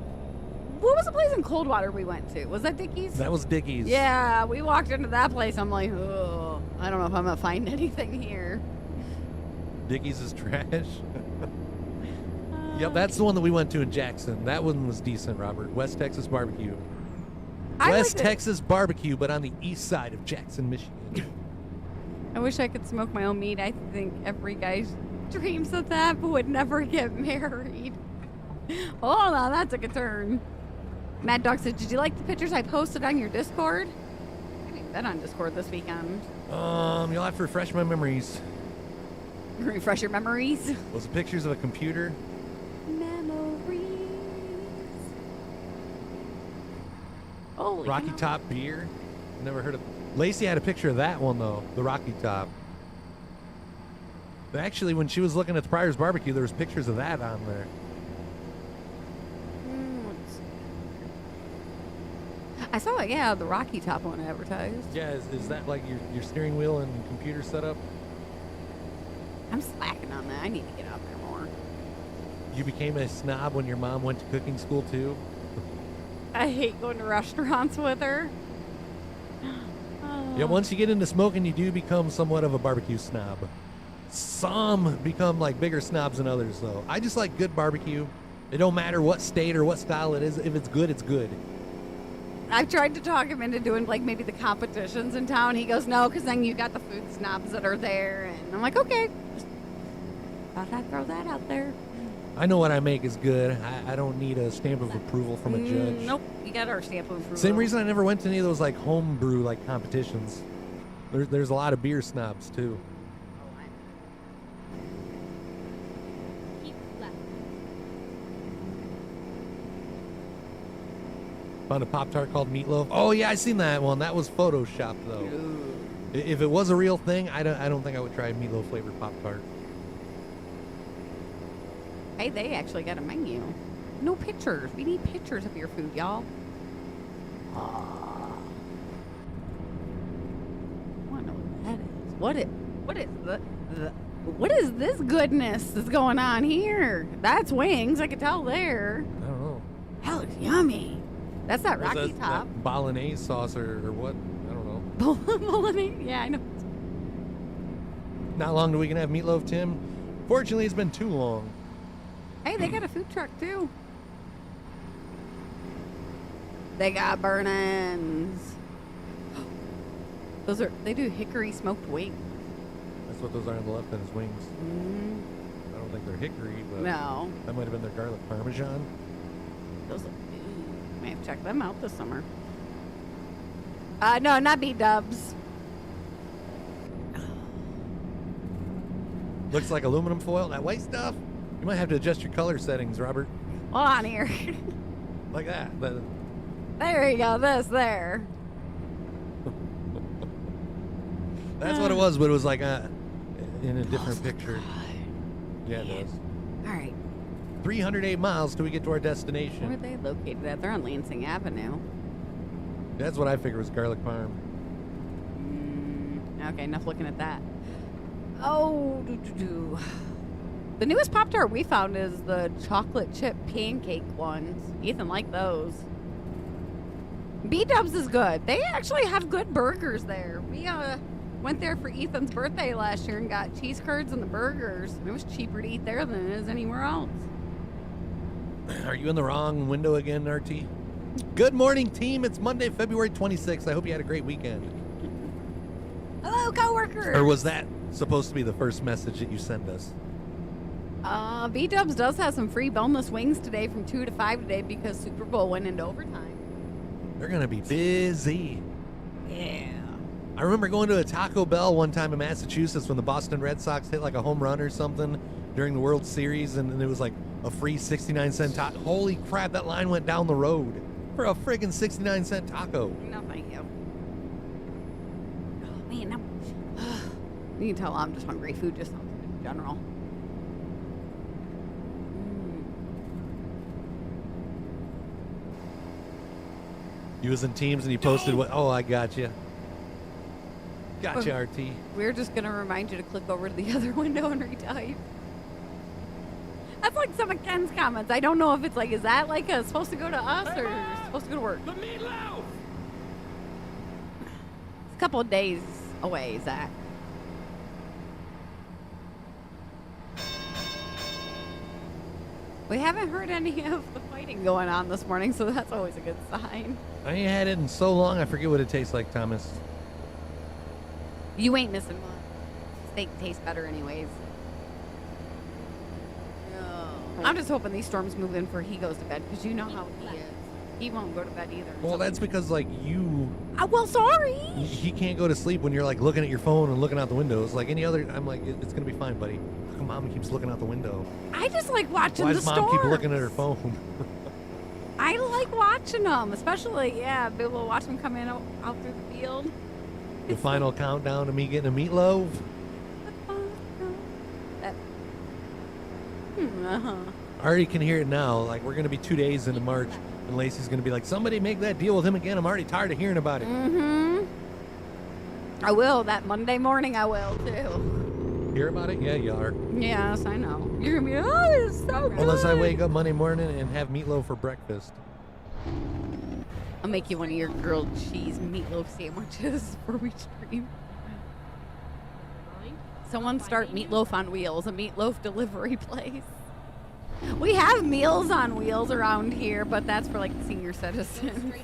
What was the place in Coldwater we went to? Was that Dickie's? That was Dickie's. Yeah, we walked into that place. I'm like, oh, I don't know if I'm gonna find anything here. Dickie's is trash. Yep, that's the one that we went to in Jackson. That one was decent, Robert. West Texas Barbecue. West Texas Barbecue, but on the east side of Jackson, Michigan. I wish I could smoke my own meat. I think every guy dreams of that, but would never get married. Hold on, that took a turn. Mad Dog said, did you like the pictures I posted on your Discord? I haven't been on Discord this weekend. You'll have to refresh my memories. Refresh your memories. Was it pictures of a computer? Memories. Holy Rocky cow. Top beer? Never heard of. Lacey had a picture of that one though, the Rocky Top. But actually, when she was looking at the Pryor's Barbecue, there was pictures of that on there. I saw it, yeah, the Rocky Top one advertised. Yeah, is that like your steering wheel and computer setup? I'm slacking on that. I need to get out there more. You became a snob when your mom went to cooking school too? I hate going to restaurants with her. Yeah, once you get into smoking, you do become somewhat of a barbecue snob. Some become like bigger snobs than others, though. I just like good barbecue. It don't matter what state or what style it is. If it's good, it's good. I've tried to talk him into doing like maybe the competitions in town. He goes, no, because then you got the food snobs that are there. And I'm like, okay. Thought I'd throw that out there. I know what I make is good. I don't need a stamp of approval from a judge. Nope, you got our stamp of approval. Same reason I never went to any of those like homebrew like competitions. There's a lot of beer snobs too. Keep left. Found a Pop-Tart called Meatloaf. Oh yeah, I seen that one. That was photoshopped though. If it was a real thing, I don't think I would try a meatloaf flavored Pop-Tart. Hey, they actually got a menu. No pictures. We need pictures of your food, y'all. I want to know what that is. What is this goodness that's going on here? That's wings. I could tell there. I don't know. That looks yummy. That's that Rocky That Top. bolognese sauce or what? I don't know. Bolognese? Yeah, I know. Not long till we can have meatloaf, Tim. Fortunately, it's been too long. Hey, they got a food truck too. They got burn-ins. They do hickory smoked wings. That's what those are on the left, and his wings. I don't think they're hickory, but No. that might have been their garlic parmesan. Those look may have to check them out this summer. No, not B-dubs. Looks like aluminum foil. That white stuff. You might have to adjust your color settings, Robert. Hold on here. Like that. There you go. There. That's what it was, but it was like in a different picture. Yeah, it does. All right. 308 miles till we get to our Where are destination. they located at? They're on Lansing Avenue. That's what I figured was garlic parm. Okay, enough looking at that. Oh, the newest Pop-Tart we found is the chocolate chip pancake ones. Ethan liked those. B-Dubs is good. They actually have good burgers there. We went there for Ethan's birthday last year and got cheese curds and the burgers. It was cheaper to eat there than it is anywhere else. Are you in the wrong window again, RT? Good morning, team. It's Monday, February 26th. I hope you had a great weekend. Hello, coworkers. Or was that supposed to be the first message that you send us? B-Dubs does have some free boneless wings today from 2 to 5 today because Super Bowl went into overtime. They're going to be busy. Yeah. I remember going to a Taco Bell one time in Massachusetts when the Boston Red Sox hit like a home run or something during the World Series, and it was like a free 69-cent taco. Holy crap, that line went down the road for a friggin' 69-cent taco. No, thank you. Oh, man. You can tell I'm just hungry. Food just sounds good in general. He was in Teams and he posted what? Oh, I got you. Gotcha, RT. We're just going to remind you to click over to the other window and retype. That's like some of Ken's comments. I don't know if it's like, is that like supposed to go to us or supposed to go to work? The meatloaf! It's a couple of days away, Zach. We haven't heard any of the fighting going on this morning, so that's always a good sign. I ain't had it in so long, I forget what it tastes like, Thomas. You ain't missing much. Steak tastes better anyways. I'm just hoping these storms move in before he goes to bed, because you know how he is. He won't go to bed either. Well, that's because, like, you... well, sorry. He can't go to sleep when you're, like, looking at your phone and looking out the windows. Like any other... I'm like, it's going to be fine, buddy. How come Mom keeps looking out the window? I just like watching Why the does storms. Mom keep looking at her phone? I like watching them, especially, yeah, be able to watch them come in out through the field. The final countdown to me getting a meatloaf? Uh-huh. I already can hear it now. Like, we're going to be 2 days into March, and Lacey's going to be like, somebody make that deal with him again. I'm already tired of hearing about it. Mm-hmm. I will. That Monday morning, I will, too. Hear about it? Yeah, you are. Yes, I know. You're going to be, oh, it's so good. Unless I wake up Monday morning and have meatloaf for breakfast. I'll make you one of your grilled cheese meatloaf sandwiches before we stream. Someone start Meatloaf on Wheels, a meatloaf delivery place. We have Meals on Wheels around here, but that's for like senior citizens.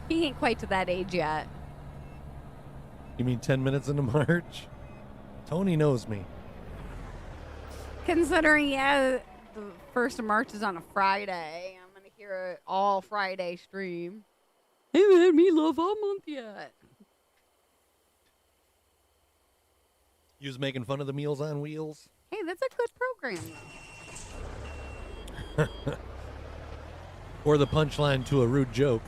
He ain't quite to that age yet. You mean 10 minutes into March? Tony knows me. Considering, yeah, the 1st of March is on a Friday, I'm going to hear an all Friday stream. Haven't had meatloaf all month yet. You was making fun of the Meals on Wheels? Hey, that's a good program, though. Or the punchline to a rude joke.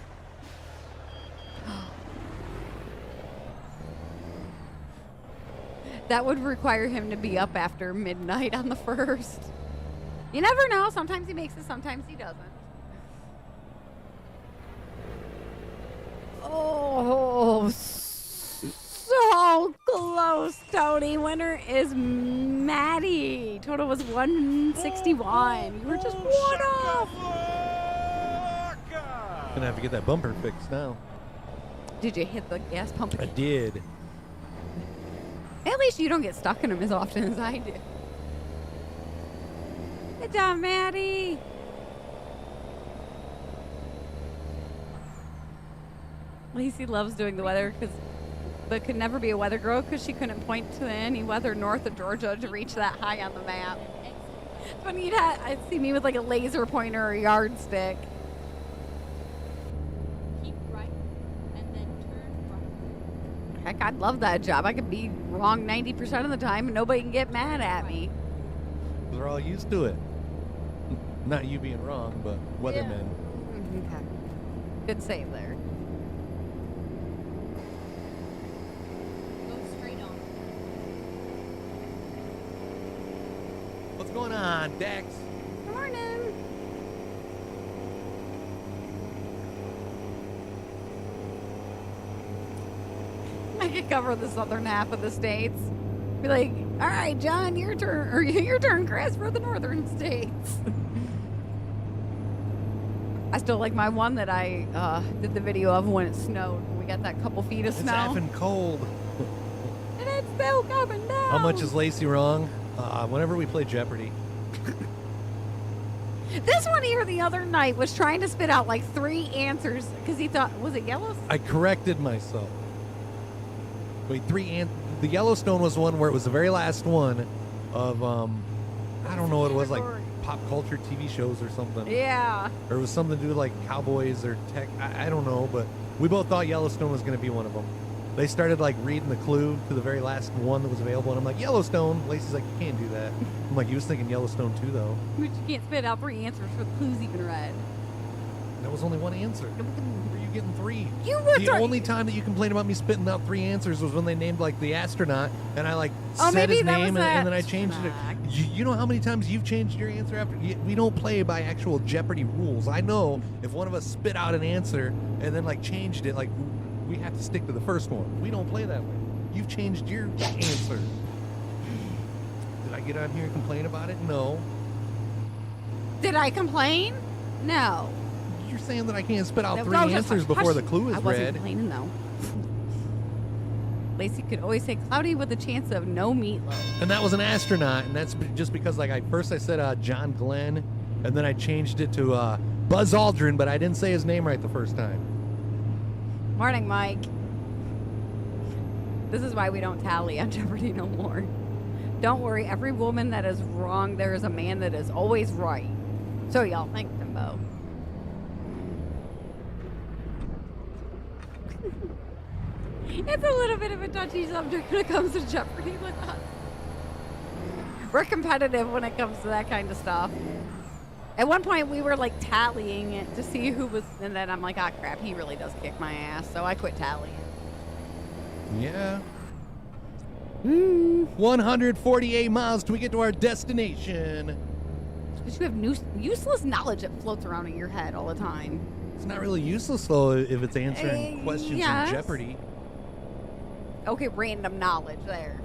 That would require him to be up after midnight on the 1st. You never know. Sometimes he makes it, sometimes he doesn't. Oh, so close, Tony. Winner is Maddie. Total was 161. You were just one off. Gonna have to get that bumper fixed now. Did you hit the gas pump? I did. At least you don't get stuck in them as often as I do. Good job, Maddie. Lacey loves doing the weather, but could never be a weather girl because she couldn't point to any weather north of Georgia to reach that high on the map. But I'd see me with like a laser pointer or a yardstick. Keep right and then turn right. Heck, I'd love that job. I could be wrong 90% of the time and nobody can get mad at me. They're all used to it. Not you being wrong, but weathermen. Yeah. Okay. Good save there. Go straight on. What's going on, Dex? Good morning. I could cover the southern half of the states. Be like, all right, John, your turn, or your turn, Chris, for the northern states. I still like my one that I did the video of when it snowed. When we got that couple feet of It's snow. effing cold. And it's still coming down. How much is Lacey wrong? Whenever we play Jeopardy. This one here the other night was trying to spit out like 3 answers because he thought, was it yellow? I corrected myself. Wait, the Yellowstone was one where it was the very last one of, I don't know what it was, like pop culture TV shows or something. Yeah. Or it was something to do with like cowboys or tech. I don't know, but we both thought Yellowstone was going to be one of them. They started like reading the clue to the very last one that was available, and I'm like, Yellowstone. Lacey's like, you can't do that. I'm like, you was thinking Yellowstone too, though. But you can't spit out 3 answers for the clues even read. That was only one answer. Were you getting 3? You were the only time that you complained about me spitting out 3 answers was when they named like the astronaut, and I like said maybe his that name, was and then that I changed it. snack. You know how many times you've changed your answer after? We don't play by actual Jeopardy rules. I know if one of us spit out an answer and then like changed it, like we have to stick to the first one. We don't play that way. You've changed your answer. Did I get on here and complain about it? No. Did I complain? No. You're saying that I can't spit out No, 3 no, just answers hush, before hush. the clue is I wasn't read. complaining, though. Lacey could always say cloudy with a chance of no meatloaf. And that was an astronaut, and that's just because like first I said John Glenn, and then I changed it to Buzz Aldrin, but I didn't say his name right the first time. Morning, Mike. This is why we don't tally on Jeopardy no more. Don't worry, every woman that is wrong, there is a man that is always right. So y'all think them both. It's a little bit of a touchy subject when it comes to Jeopardy with us. We're competitive when it comes to that kind of stuff. At one point, we were like tallying it to see who was, and then I'm like, ah, crap, he really does kick my ass, so I quit tallying. Yeah. 148 miles till we get to our destination. Because you have useless knowledge that floats around in your head all the time. It's not really useless though if it's answering questions yes. in Jeopardy. Okay, random knowledge there.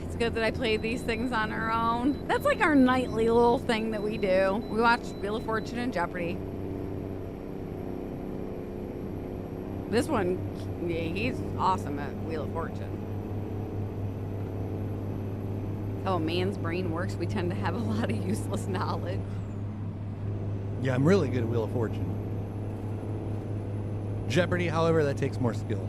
It's good that I play these things on our own. That's like our nightly little thing that we do. We watch Wheel of Fortune and Jeopardy. This one, yeah, he's awesome at Wheel of Fortune. How a man's brain works, we tend to have a lot of useless knowledge. Yeah, I'm really good at Wheel of Fortune. Jeopardy, however, that takes more skill.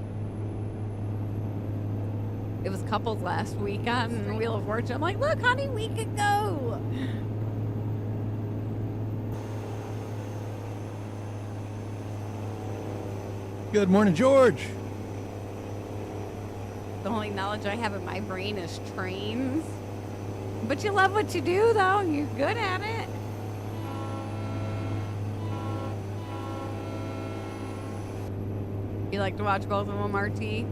It was couples last week on Wheel of Fortune. I'm like, look, honey, we could go. Good morning, George. The only knowledge I have in my brain is trains. But you love what you do, though. You're good at it. You like to watch both of them, RT?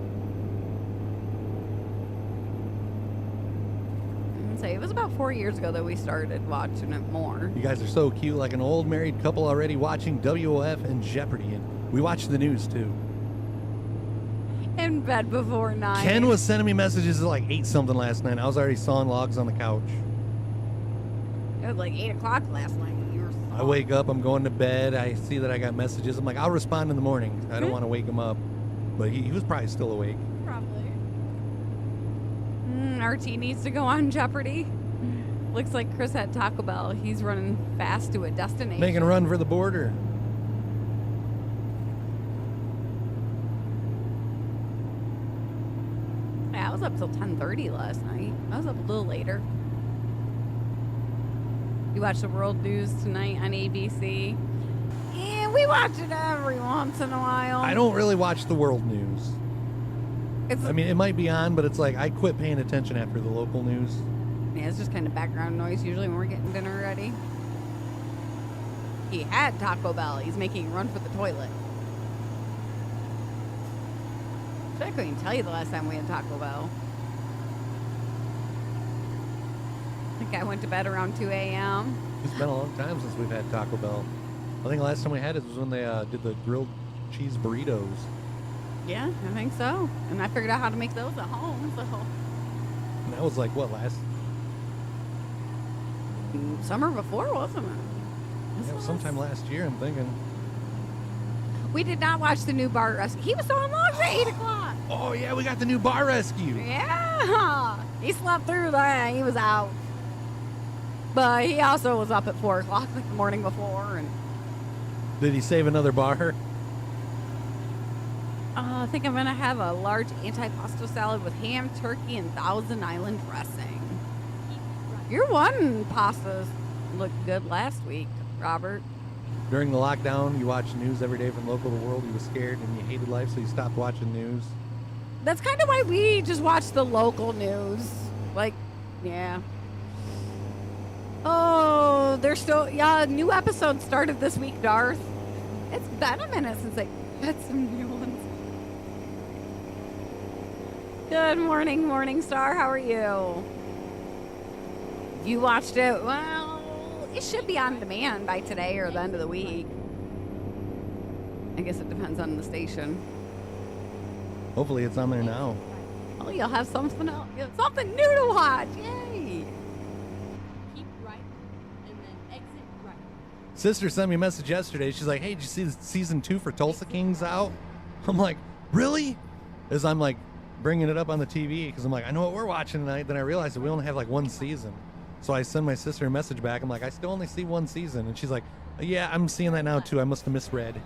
Say it was about 4 years ago that we started watching it more. You guys are so cute, like an old married couple already watching WOF and Jeopardy. And we watch the news too. In bed before 9. Ken was sending me messages at like 8 something last night. I was already sawing logs on the couch. It was like 8 o'clock last night. You were I wake up, I'm going to bed. I see that I got messages. I'm like, I'll respond in the morning. I don't want to wake him up. But he was probably still awake. Probably. RT needs to go on Jeopardy. Looks like Chris had Taco Bell. He's running fast to a destination. Making a run for the border. Yeah, I was up till 10:30 last night. I was up a little later. You watch the world news tonight on ABC. Yeah, we watch it every once in a while. I don't really watch the world news. I mean, it might be on, but it's like I quit paying attention after the local news. Yeah, it's just kind of background noise usually when we're getting dinner ready. He had Taco Bell. He's making a run for the toilet. I couldn't even tell you the last time we had Taco Bell. I think I went to bed around 2 a.m. It's been a long time since we've had Taco Bell. I think the last time we had it was when they did the grilled cheese burritos. Yeah, I think so. And I figured out how to make those at home, so. And that was like, what, last? Summer before, wasn't it? Yeah, it was sometime last year, I'm thinking. We did not watch the new bar rescue. He was sawing logs at 8 o'clock. Oh, yeah, we got the new bar rescue. Yeah. He slept through that. He was out. But he also was up at 4 o'clock like the morning before. And Did he save another bar? I think I'm going to have a large antipasto salad with ham, turkey, and Thousand Island dressing. Your one pastas looked good last week, Robert. During the lockdown, you watched news every day from local to world. You were scared and you hated life, so you stopped watching news. That's kind of why we just watch the local news. Like, yeah. Oh, there's still, yeah, new episode started this week, Darth. It's been a minute since I had some new ones. Good morning, Morning Star. How are you? You watched it? Well, it should be on demand by today or the end of the week. I guess it depends on the station. Hopefully it's on there now. Oh, you'll have something else, something new to watch. Yay! Keep right, and then exit right. Sister sent me a message yesterday. She's like, hey, did you see the season 2 for Tulsa King's out? I'm like, really? As I'm like bringing it up on the TV, because I'm like, I know what we're watching tonight. Then I realized that we only have like one season. So I send my sister a message back. I'm like, I still only see one season. And she's like, yeah, I'm seeing that now too. I must have misread.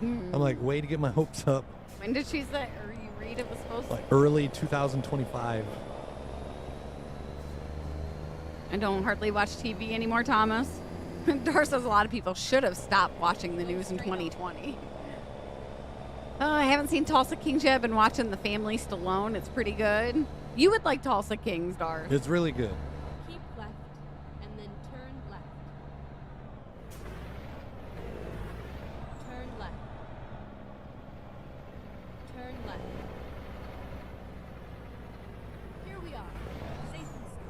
I'm like, way to get my hopes up. When did she say, or you read it was supposed to? Like early 2025. I don't hardly watch TV anymore, Thomas. Dar says a lot of people should have stopped watching the news in 2020. I haven't seen Tulsa Kings yet. I've been watching The Family Stallone. It's pretty good. You would like Tulsa Kings, Dar. It's really good. Keep left, and then turn left. Turn left. Turn left. Here we are. Safe and sound.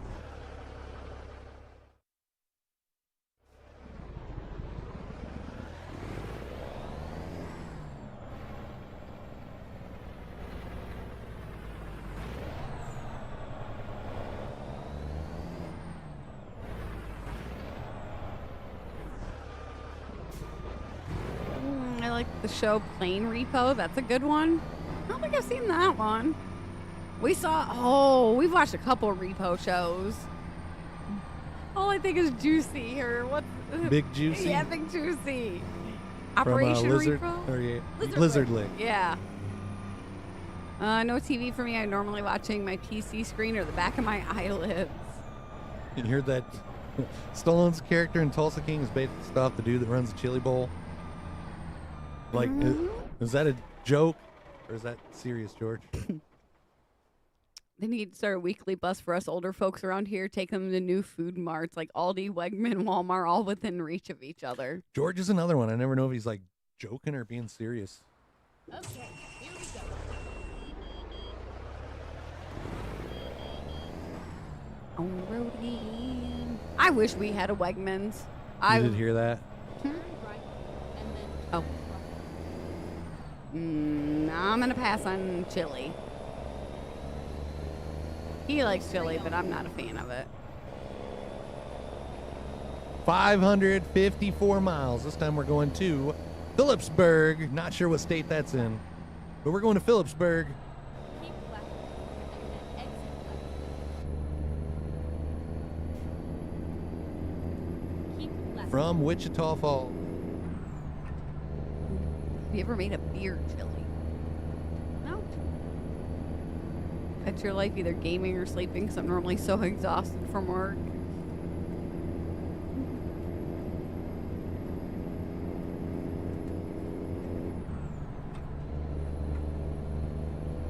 I like the show Plane Repo. That's a good one. I don't think I've seen that one. We've watched a couple repo shows. All I think is Juicy or what's Big Juicy? Yeah, Big Juicy. From Operation Lizard, Repo? or, yeah, Lizard Lizard Lick. Lick. Yeah. No TV for me. I'm normally watching my PC screen or the back of my eyelids. You heard that? Stallone's character in Tulsa King is based off the dude that runs the Chili Bowl. Like, is that a joke or is that serious, George? They need to start a weekly bus for us older folks around here. Take them to new food marts like Aldi, Wegman, Walmart, all within reach of each other. George is another one. I never know if he's like joking or being serious. Okay, here we go. On road again. I wish we had a Wegmans. You did hear that? Turn right, and then Oh. turn left. I'm gonna pass on chili. He likes chili, but I'm not a fan of it. 554 miles. This time we're going to Phillipsburg. Not sure what state that's in, but we're going to Phillipsburg. Keep left, and then exit left. Keep left. From Wichita Falls. Have you ever made a beer chili? No. That's your life, either gaming or sleeping, because I'm normally so exhausted from work.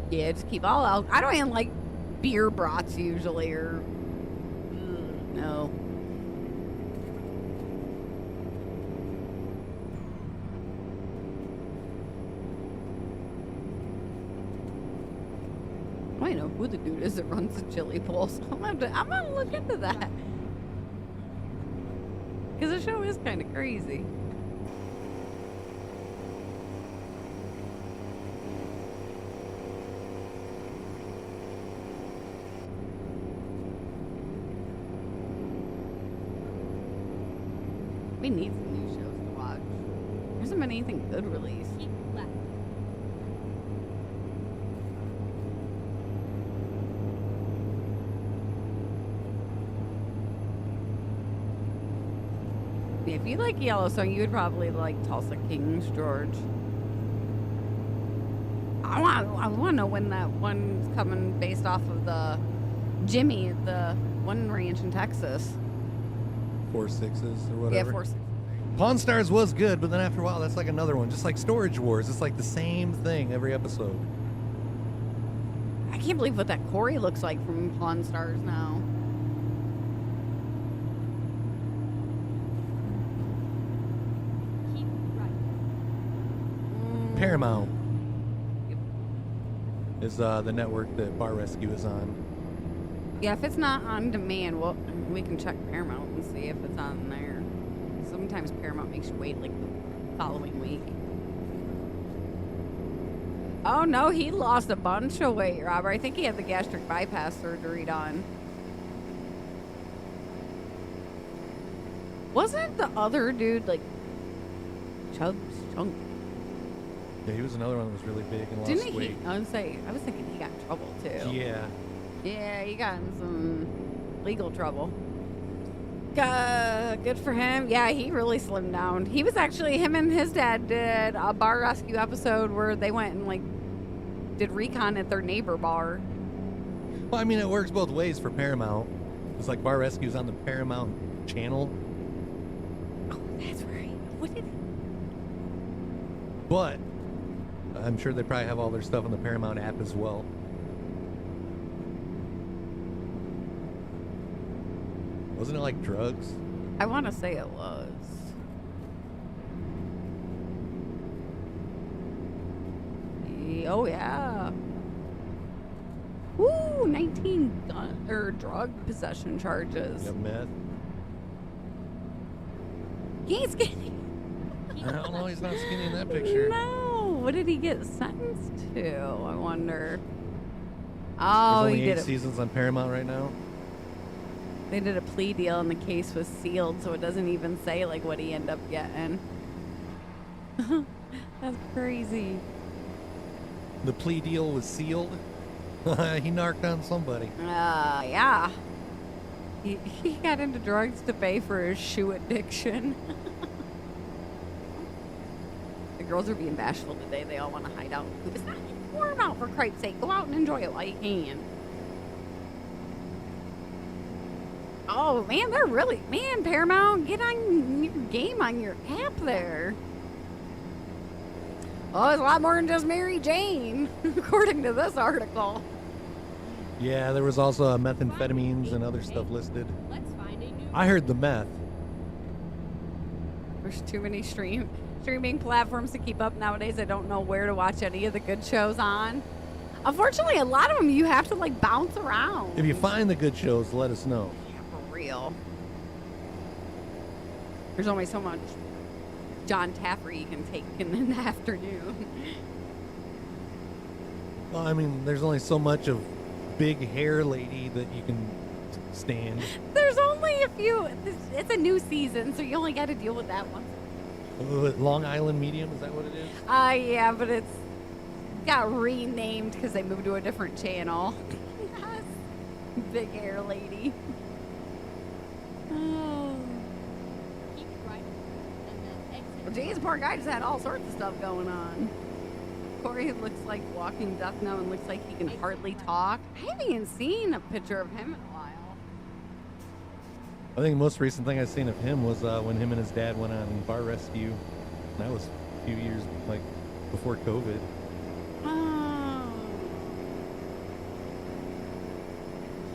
Yeah, just keep all out. I don't even like beer brats usually, or no. I don't know who the dude is that runs the chili bowl, so I'm gonna look into that. Because the show is kind of crazy. We need some new shows to watch. There hasn't been anything good released. Keep left. Yeah, if you like Yellowstone, you would probably like Tulsa Kings, George. I want to know when that one's coming based off of the Jimmy, the one ranch in Texas. 4 6s or whatever. Yeah, 4 6. Pawn Stars was good, but then after a while, that's like another one. Just like Storage Wars. It's like the same thing every episode. I can't believe what that Corey looks like from Pawn Stars now. Keep right. Paramount Yep. is the network that Bar Rescue is on. Yeah, if it's not on demand, well, we can check Paramount and see if it's on there. Sometimes Paramount makes you wait like the following week. Oh no, he lost a bunch of weight, Robert. I think he had the gastric bypass surgery done. Wasn't the other dude like chunk? Yeah, he was another one that was really big and lost Didn't weight. he? I was thinking he got in trouble too. Yeah. Yeah, he got in some legal trouble. Good for him. Yeah, he really slimmed down. He was actually, him and his dad did a bar rescue episode where they went and like did recon at their neighbor bar. Well, I mean, it works both ways for Paramount. It's like Bar Rescue's on the Paramount channel. Oh, that's right. What did? But I'm sure they probably have all their stuff on the Paramount app as well. Wasn't it like drugs? I want to say it was. Oh yeah. Woo! 19 gun or drug possession charges. Yeah, meth. He's skinny. I don't know. He's not skinny in that picture. No. What did he get sentenced to? I wonder. There's Oh, only he 8 did it. seasons on Paramount right now. They did a plea deal and the case was sealed, so it doesn't even say like what he ended up getting. That's crazy. The plea deal was sealed. He narked on somebody. Yeah. He got into drugs to pay for his shoe addiction. The girls are being bashful today. They all want to hide out. It's not warm out, for Christ's sake. Go out and enjoy it while you can. Oh, man, they're really... Man, Paramount, get on your game on your app there. Oh, it's a lot more than just Mary Jane, according to this article. Yeah, there was also methamphetamines and other stuff listed. Let's find a new. I heard the meth. There's too many streaming platforms to keep up nowadays. I don't know where to watch any of the good shows on. Unfortunately, a lot of them you have to like bounce around. If you find the good shows, let us know. Yeah, for real. There's only so much John Taffer you can take in the afternoon. Well, I mean, there's only so much of big hair lady that you can stand. There's only a few. It's a new season, so you only got to deal with that one. Long Island Medium, is that what it is? Yeah, but it's got renamed because they moved to a different channel. Yes. Big hair lady. Oh. Keep right, and then exit. Well, geez, poor guy just had all sorts of stuff going on. Corey looks like walking death now and looks like he can hardly talk. I haven't even seen a picture of him in a while. I think the most recent thing I've seen of him was when him and his dad went on Bar Rescue. That was a few years, like, before COVID. Oh.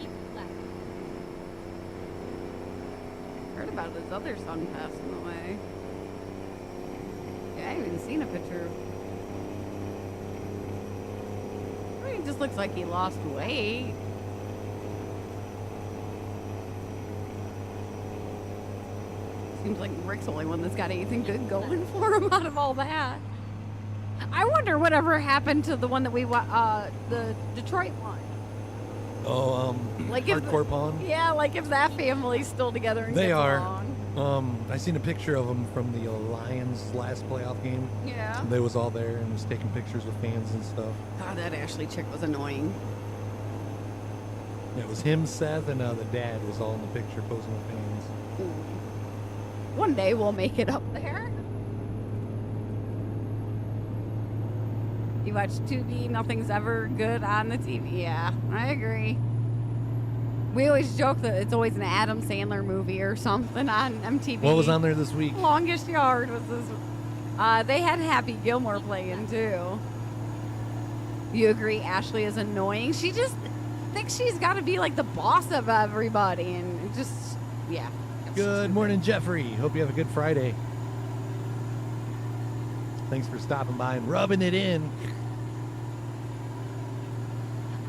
Keep left. Heard about his other son passing away. Yeah, I haven't even seen a picture. I mean, it just looks like he lost weight. Seems like Rick's the only one that's got anything good going for him out of all that. I wonder whatever happened to the one that we the Detroit one. Oh, Like if Hardcore Pawn? Yeah, like if that family's still together and They gets are. along. I seen a picture of him from the Lions' last playoff game. Yeah. They was all there and was taking pictures with fans and stuff. God, that Ashley chick was annoying. It was him, Seth, and the dad was all in the picture posing with fans. One day we'll make it up there. You watch Tubi, nothing's ever good on the TV. Yeah, I agree. We always joke that it's always an Adam Sandler movie or something on MTV. What was on there this week? Longest Yard was this. They had Happy Gilmore playing too. You agree Ashley is annoying? She just thinks she's got to be like the boss of everybody and it just, yeah. Good morning, Jeffrey. Hope you have a good Friday. Thanks for stopping by and rubbing it in.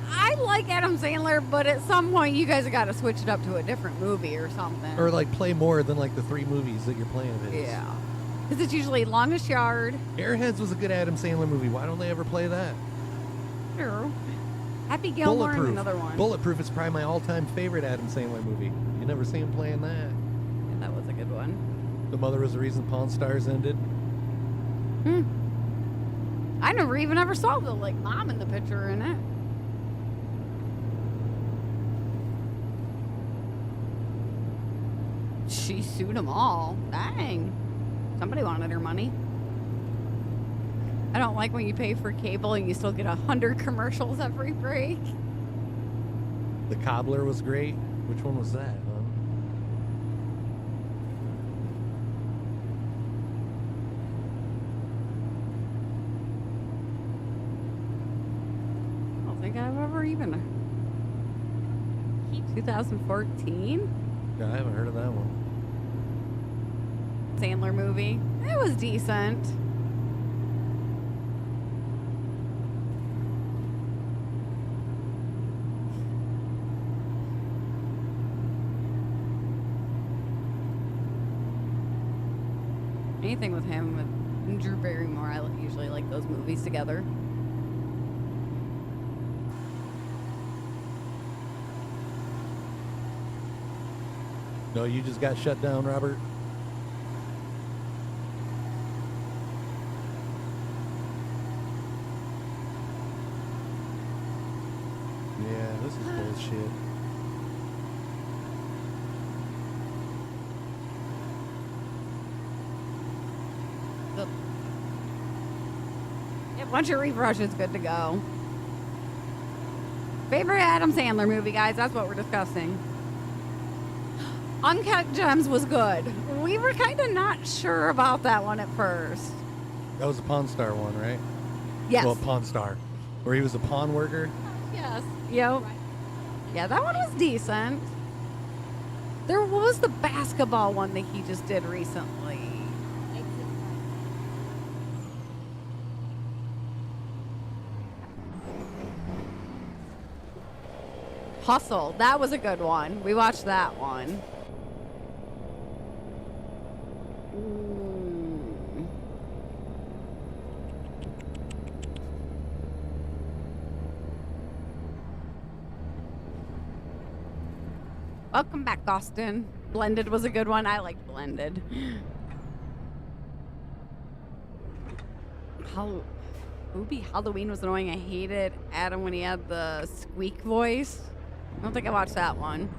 I like Adam Sandler, but at some point you guys have got to switch it up to a different movie or something. Or like play more than like the 3 movies that you're playing of his. Yeah. Because it's usually Longest Yard. Airheads was a good Adam Sandler movie. Why don't they ever play that? Sure. Happy Gilmore and Bulletproof. another one. Bulletproof is probably my all-time favorite Adam Sandler movie. You never see him playing that. Yeah, that was a good one. The Mother Was the Reason Pawn Stars ended. I never even ever saw the like mom in the picture in it. She sued them all. Dang. Somebody wanted her money. I don't like when you pay for cable and you still get 100 commercials every break. The Cobbler was great. Which one was that, huh? I don't think I've ever even... 2014? Yeah, I haven't heard of that one. Sandler movie. It was decent. Anything with him and Drew Barrymore, I usually like those movies together. No, you just got shut down, Robert. Yeah, this is bullshit. Once you refresh, it's good to go. Favorite Adam Sandler movie, guys? That's what we're discussing. Uncut Gems was good. We were kind of not sure about that one at first. That was the Pawn Star one, right? Yes. Well, Pawn Star. Where he was a pawn worker. Yes. Yep. Yeah, that one was decent. There was the basketball one that he just did recently. Hustle. That was a good one. We watched that one. Welcome back, Austin. Blended was a good one. I liked Blended. Halloween was annoying. I hated Adam when he had the squeak voice. I don't think I watched that one.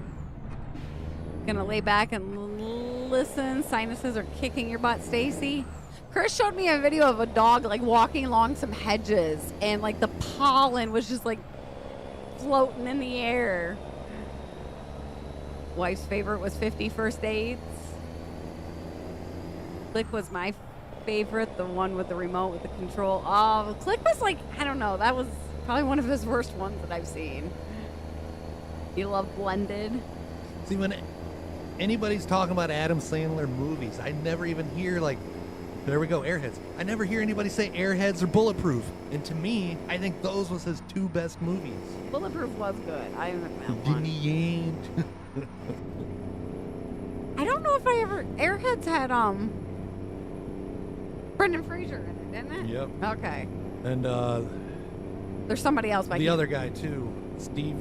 Gonna lay back and listen. Sinuses are kicking your butt, Stacy. Chris showed me a video of a dog like walking along some hedges and like the pollen was just like floating in the air. Wife's favorite was 50 First Dates. Click was my favorite, the one with the remote with the control. Oh, Click was like, I don't know, that was probably one of his worst ones that I've seen. You love Blended? See, when anybody's talking about Adam Sandler movies, I never even hear like, there we go, Airheads. I never hear anybody say Airheads or Bulletproof. And to me, I think those was his 2 best movies. Bulletproof was good. I haven't that In one. the end. I don't know if I ever... Airheads had, Brendan Fraser in it, didn't it? Yep. Okay. And There's somebody else. the other guy too, Steve.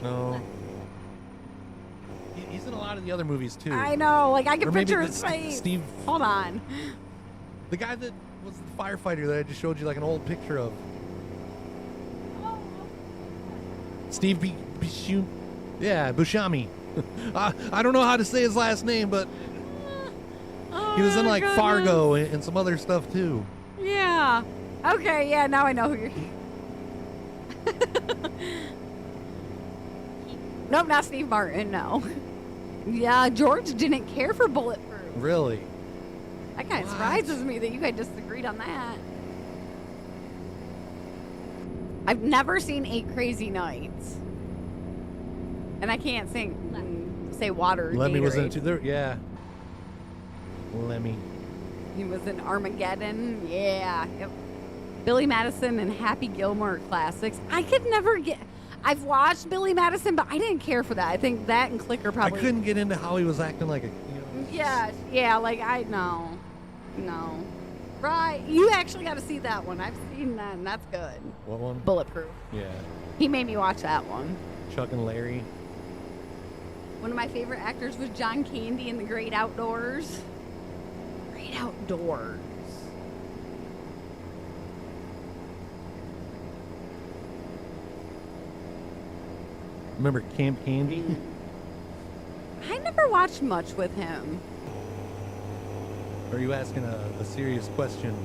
No. He's in a lot of the other movies too. I know. Like, I can Or maybe picture it's his face. Steve. Hold on. The guy that was the firefighter that I just showed you like an old picture of. Steve Buscemi. Yeah, Buscemi. I don't know how to say his last name, but he was in like Fargo and some other stuff too. Yeah. Okay, yeah, now I know who you're... Nope, not Steve Martin, no. Yeah, George didn't care for Bulletproof. Really? That kind of surprises me that you guys disagreed on that. I've never seen 8 Crazy Nights. And I can't say water. Lemmy was in Gatorade. it too. There, yeah. Lemmy. He was in Armageddon. Yeah. Yep. Billy Madison and Happy Gilmore classics. I could never get. I've watched Billy Madison, but I didn't care for that. I think that and Clicker probably. I couldn't get into how he was acting like a. Yeah. Like I no. Right, you actually got to see that one. I've seen that, and that's good. What one? Bulletproof. Yeah. He made me watch that one. Chuck and Larry. One of my favorite actors was John Candy in The Great Outdoors. Great Outdoors. Remember Camp Candy? I never watched much with him. Or are you asking a serious question?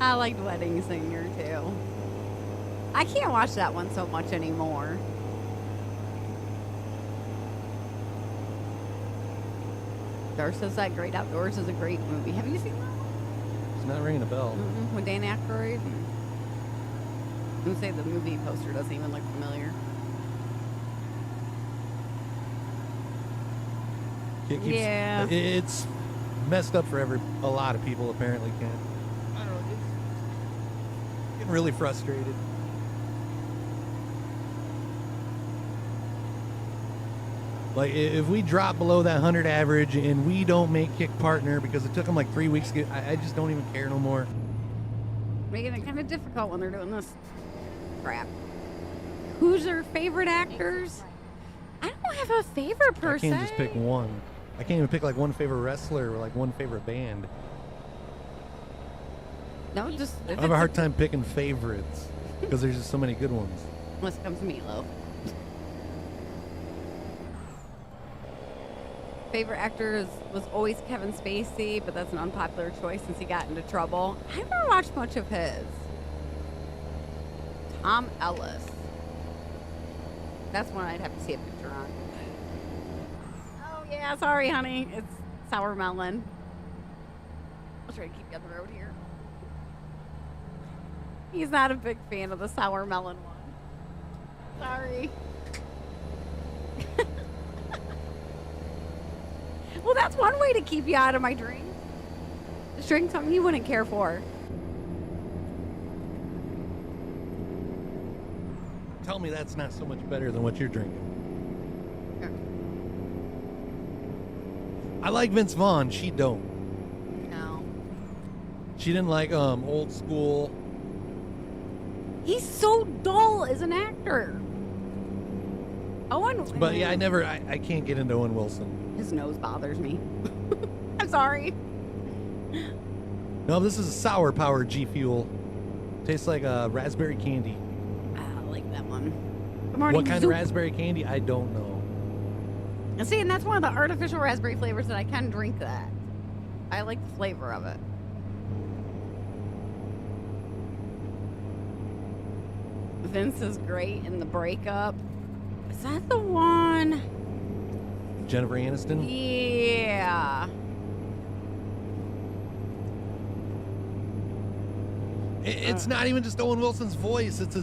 I liked Wedding Singer too. I can't watch that one so much anymore. Dar says that Great Outdoors is a great movie. Have you seen that one? It's not ringing a bell. With Dan Aykroyd? I'm going to say the movie poster doesn't even look familiar. Yeah. It's messed up for a lot of people, apparently, Ken. I don't know. It's getting really frustrated. Like, if we drop below that 100 average and we don't make kick partner because it took them like 3 weeks to get, I just don't even care no more. Making it kind of difficult when they're doing this crap. Who's your favorite actors? I don't have a favorite per se. I can't just pick one. I can't even pick like one favorite wrestler or like one favorite band. No, just. I have a hard time picking favorites because there's just so many good ones. Unless it comes to Meatloaf. Favorite actor was always Kevin Spacey, but that's an unpopular choice since he got into trouble. I never watched much of his. Tom Ellis. That's one I'd have to see a picture on. Oh, yeah, sorry, honey. It's sour melon. I'll try to keep you on the road here. He's not a big fan of the sour melon one. Sorry. Well, that's one way to keep you out of my drink. Just drink something you wouldn't care for. Tell me that's not so much better than what you're drinking. I like Vince Vaughn. She don't. No. She didn't like old school. He's so dull as an actor. Owen. But yeah, I can't get into Owen Wilson. His nose bothers me. I'm sorry. No, this is a sour power GFUEL. Tastes like raspberry candy. I like that one. Good morning, What kind of raspberry candy? I don't know. And see, and that's one of the artificial raspberry flavors that I can drink that. I like the flavor of it. Vince is great in The Breakup. Is that the one? Jennifer Aniston? Yeah. It's not even just Owen Wilson's voice. It's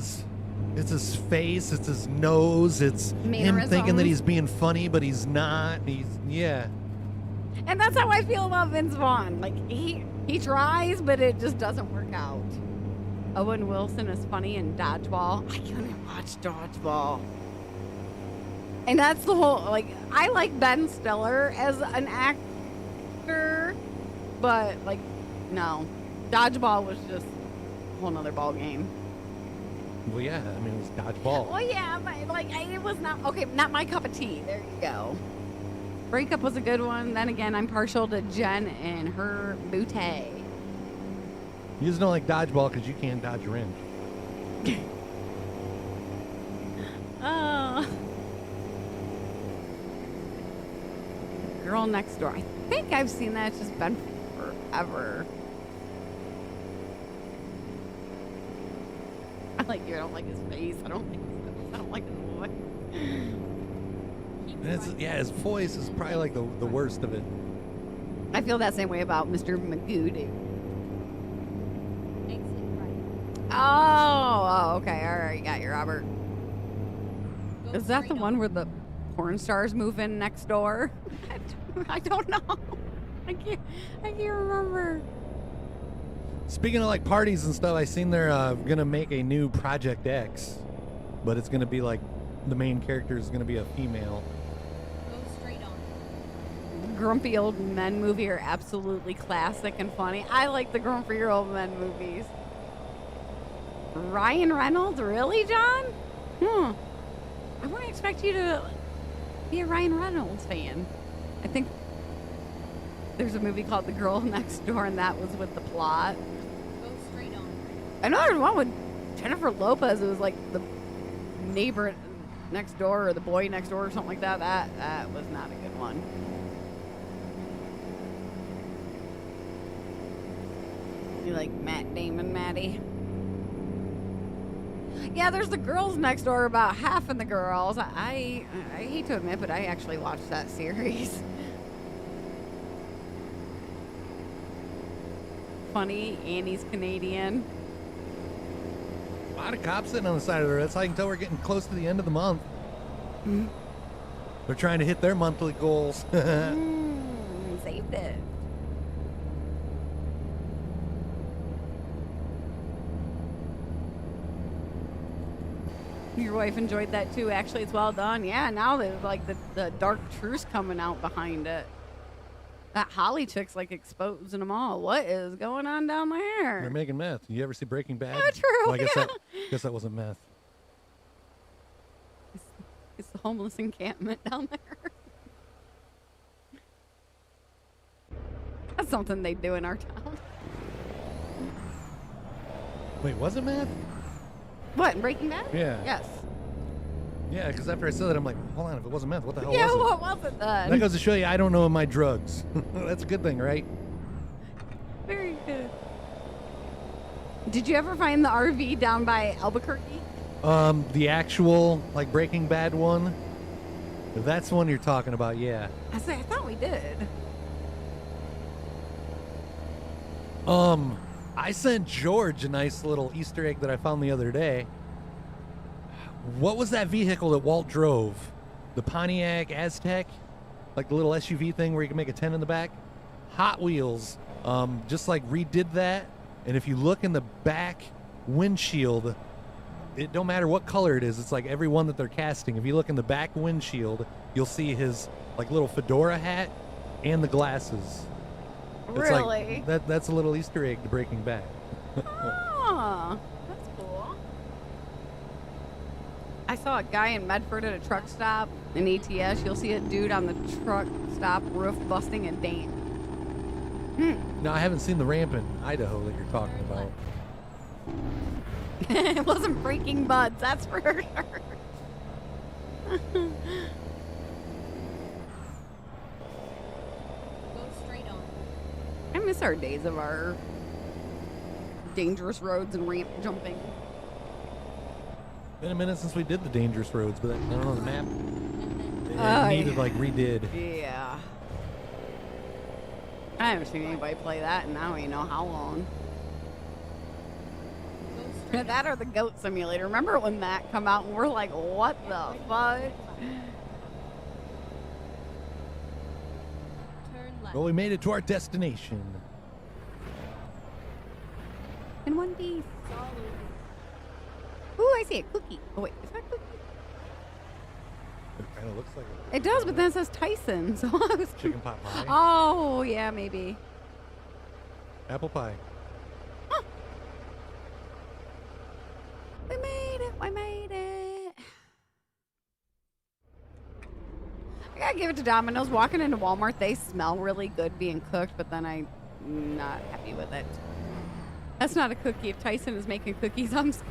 his face. It's his nose. It's him thinking that he's being funny, but he's not. Yeah. And that's how I feel about Vince Vaughn. Like, he tries, but it just doesn't work out. Owen Wilson is funny in Dodgeball. I couldn't watch Dodgeball. And that's the whole, like, I like Ben Stiller as an actor, but, like, no. Dodgeball was just a whole nother ball game. Well, yeah, I mean, it was Dodgeball. Well, yeah, but, like, it was not, okay, not my cup of tea. There you go. Breakup was a good one. Then again, I'm partial to Jen and her bootay. You just don't like Dodgeball because you can't dodge a wrench. Girl Next Door. I think I've seen that. It's just been forever. I like you. I don't like his face. I don't like his face. I don't like his voice. His voice is probably like the worst of it. I feel that same way about Mr. Magoo. Oh, okay. All right. Got you, Robert. Is that the one where the porn stars move in next door? I don't know. I can't remember. Speaking of like parties and stuff, I seen they're gonna make a new Project X, but it's gonna be like the main character is gonna be a female. Go straight on. Grumpy old men movie are absolutely classic and funny. I like the grumpy old men movies. Ryan Reynolds, really, John? I wouldn't expect you to be a Ryan Reynolds fan. I think there's a movie called The Girl Next Door, and that was with the plot. Go straight on. I know there's one with Jennifer Lopez. It was like the neighbor next door or the boy next door or something like that. That was not a good one. You like Matt Damon, Maddie? Yeah, there's the girls next door, about half of the girls. I hate to admit, but I actually watched that series. Funny, Annie's Canadian. A lot of cops sitting on the side of the road. That's how you can tell we're getting close to the end of the month. They're trying to hit their monthly goals. Saved it. Your wife enjoyed that too. Actually, it's well done. Yeah, now there's like the dark truth's coming out behind it. That Holly chick's like exposing them all. What is going on down there? They're making meth. You ever see Breaking Bad? Yeah, true. Well, I yeah. guess that wasn't meth. It's the homeless encampment down there. That's something they do in our town. Wait, was it meth? What, in Breaking Bad? Yeah. Yes. Yeah, because after I said that, I'm like, hold on, if it wasn't meth, what the hell Yeah, was it? what was it then? That goes to show you I don't know my drugs. That's a good thing, right? Very good. Did you ever find the RV down by Albuquerque? The actual, like, Breaking Bad one? If that's the one you're talking about, yeah. I thought we did. I sent George a nice little Easter egg that I found the other day. What was that vehicle that Walt drove? The Pontiac Aztec? Like the little SUV thing where you can make a tent in the back? Hot Wheels just like redid that. And if you look in the back windshield, it don't matter what color it is. It's like every one that they're casting. If you look in the back windshield, you'll see his like little fedora hat and the glasses. It's Really? like that's a little Easter egg to Breaking Bad. Oh, that's cool. I saw a guy in Medford at a truck stop in ATS. You'll see a dude on the truck stop roof busting a dam. No, I haven't seen the ramp in Idaho that you're talking about. It wasn't breaking buds, that's for sure. Go straight on. I miss our days of our dangerous roads and ramp jumping. Been a minute since we did the dangerous roads, but I don't know the map. And It needed like redid. Yeah. I haven't seen anybody play that in I don't even know how long. go straight That or the goat simulator. Remember when that come out and we're like, what the fuck? Turn left. Well, we made it to our destination. In one piece. It's all over. Ooh, I see a cookie. Oh wait, is that a cookie? It kind of looks like It does, but then it says Tyson, so I was a chicken pot pie. Oh, yeah, maybe. Apple pie. We made it. We made it. I gotta give it to Domino's. Walking into Walmart, they smell really good being cooked, but then I'm not happy with it. That's not a cookie. If Tyson is making cookies, that's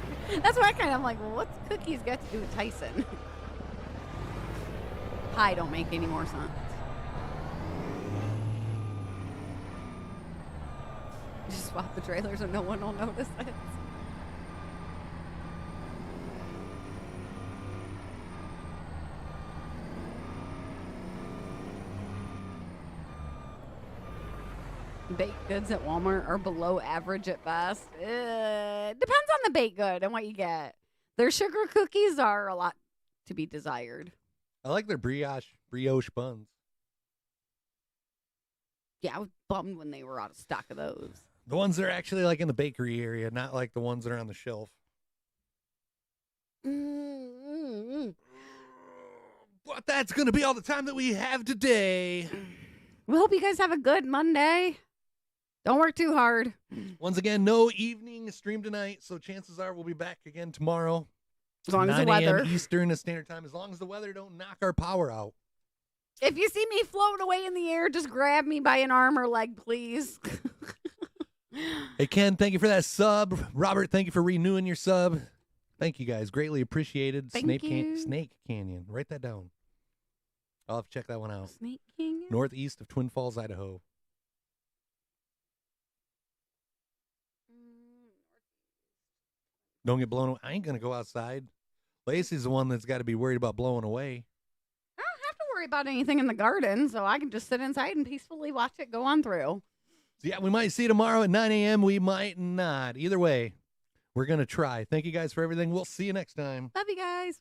why I'm like, well, what's cookies got to do with Tyson? Pie don't make any more sense. Just swap the trailers and no one will notice it. Baked goods at Walmart are below average at best. Depends on the baked good and what you get. Their sugar cookies are a lot to be desired. I like their brioche buns. Yeah, I was bummed when they were out of stock of those. The ones that are actually like in the bakery area, not like the ones that are on the shelf. But that's going to be all the time that we have today. We hope you guys have a good Monday. Don't work too hard. Once again, no evening stream tonight, so chances are we'll be back again tomorrow. As long as the 9 a.m. weather. Eastern Standard Time, as long as the weather don't knock our power out. If you see me floating away in the air, just grab me by an arm or leg, please. Hey, Ken, thank you for that sub. Robert, thank you for renewing your sub. Thank you, guys. Greatly appreciated. Thank you. Snake Canyon. Write that down. I'll have to check that one out. Snake King. Northeast of Twin Falls, Idaho. Don't get blown away. I ain't going to go outside. Lacey's the one that's got to be worried about blowing away. I don't have to worry about anything in the garden, so I can just sit inside and peacefully watch it go on through. So yeah, we might see you tomorrow at 9 a.m. We might not. Either way, we're going to try. Thank you guys for everything. We'll see you next time. Love you guys.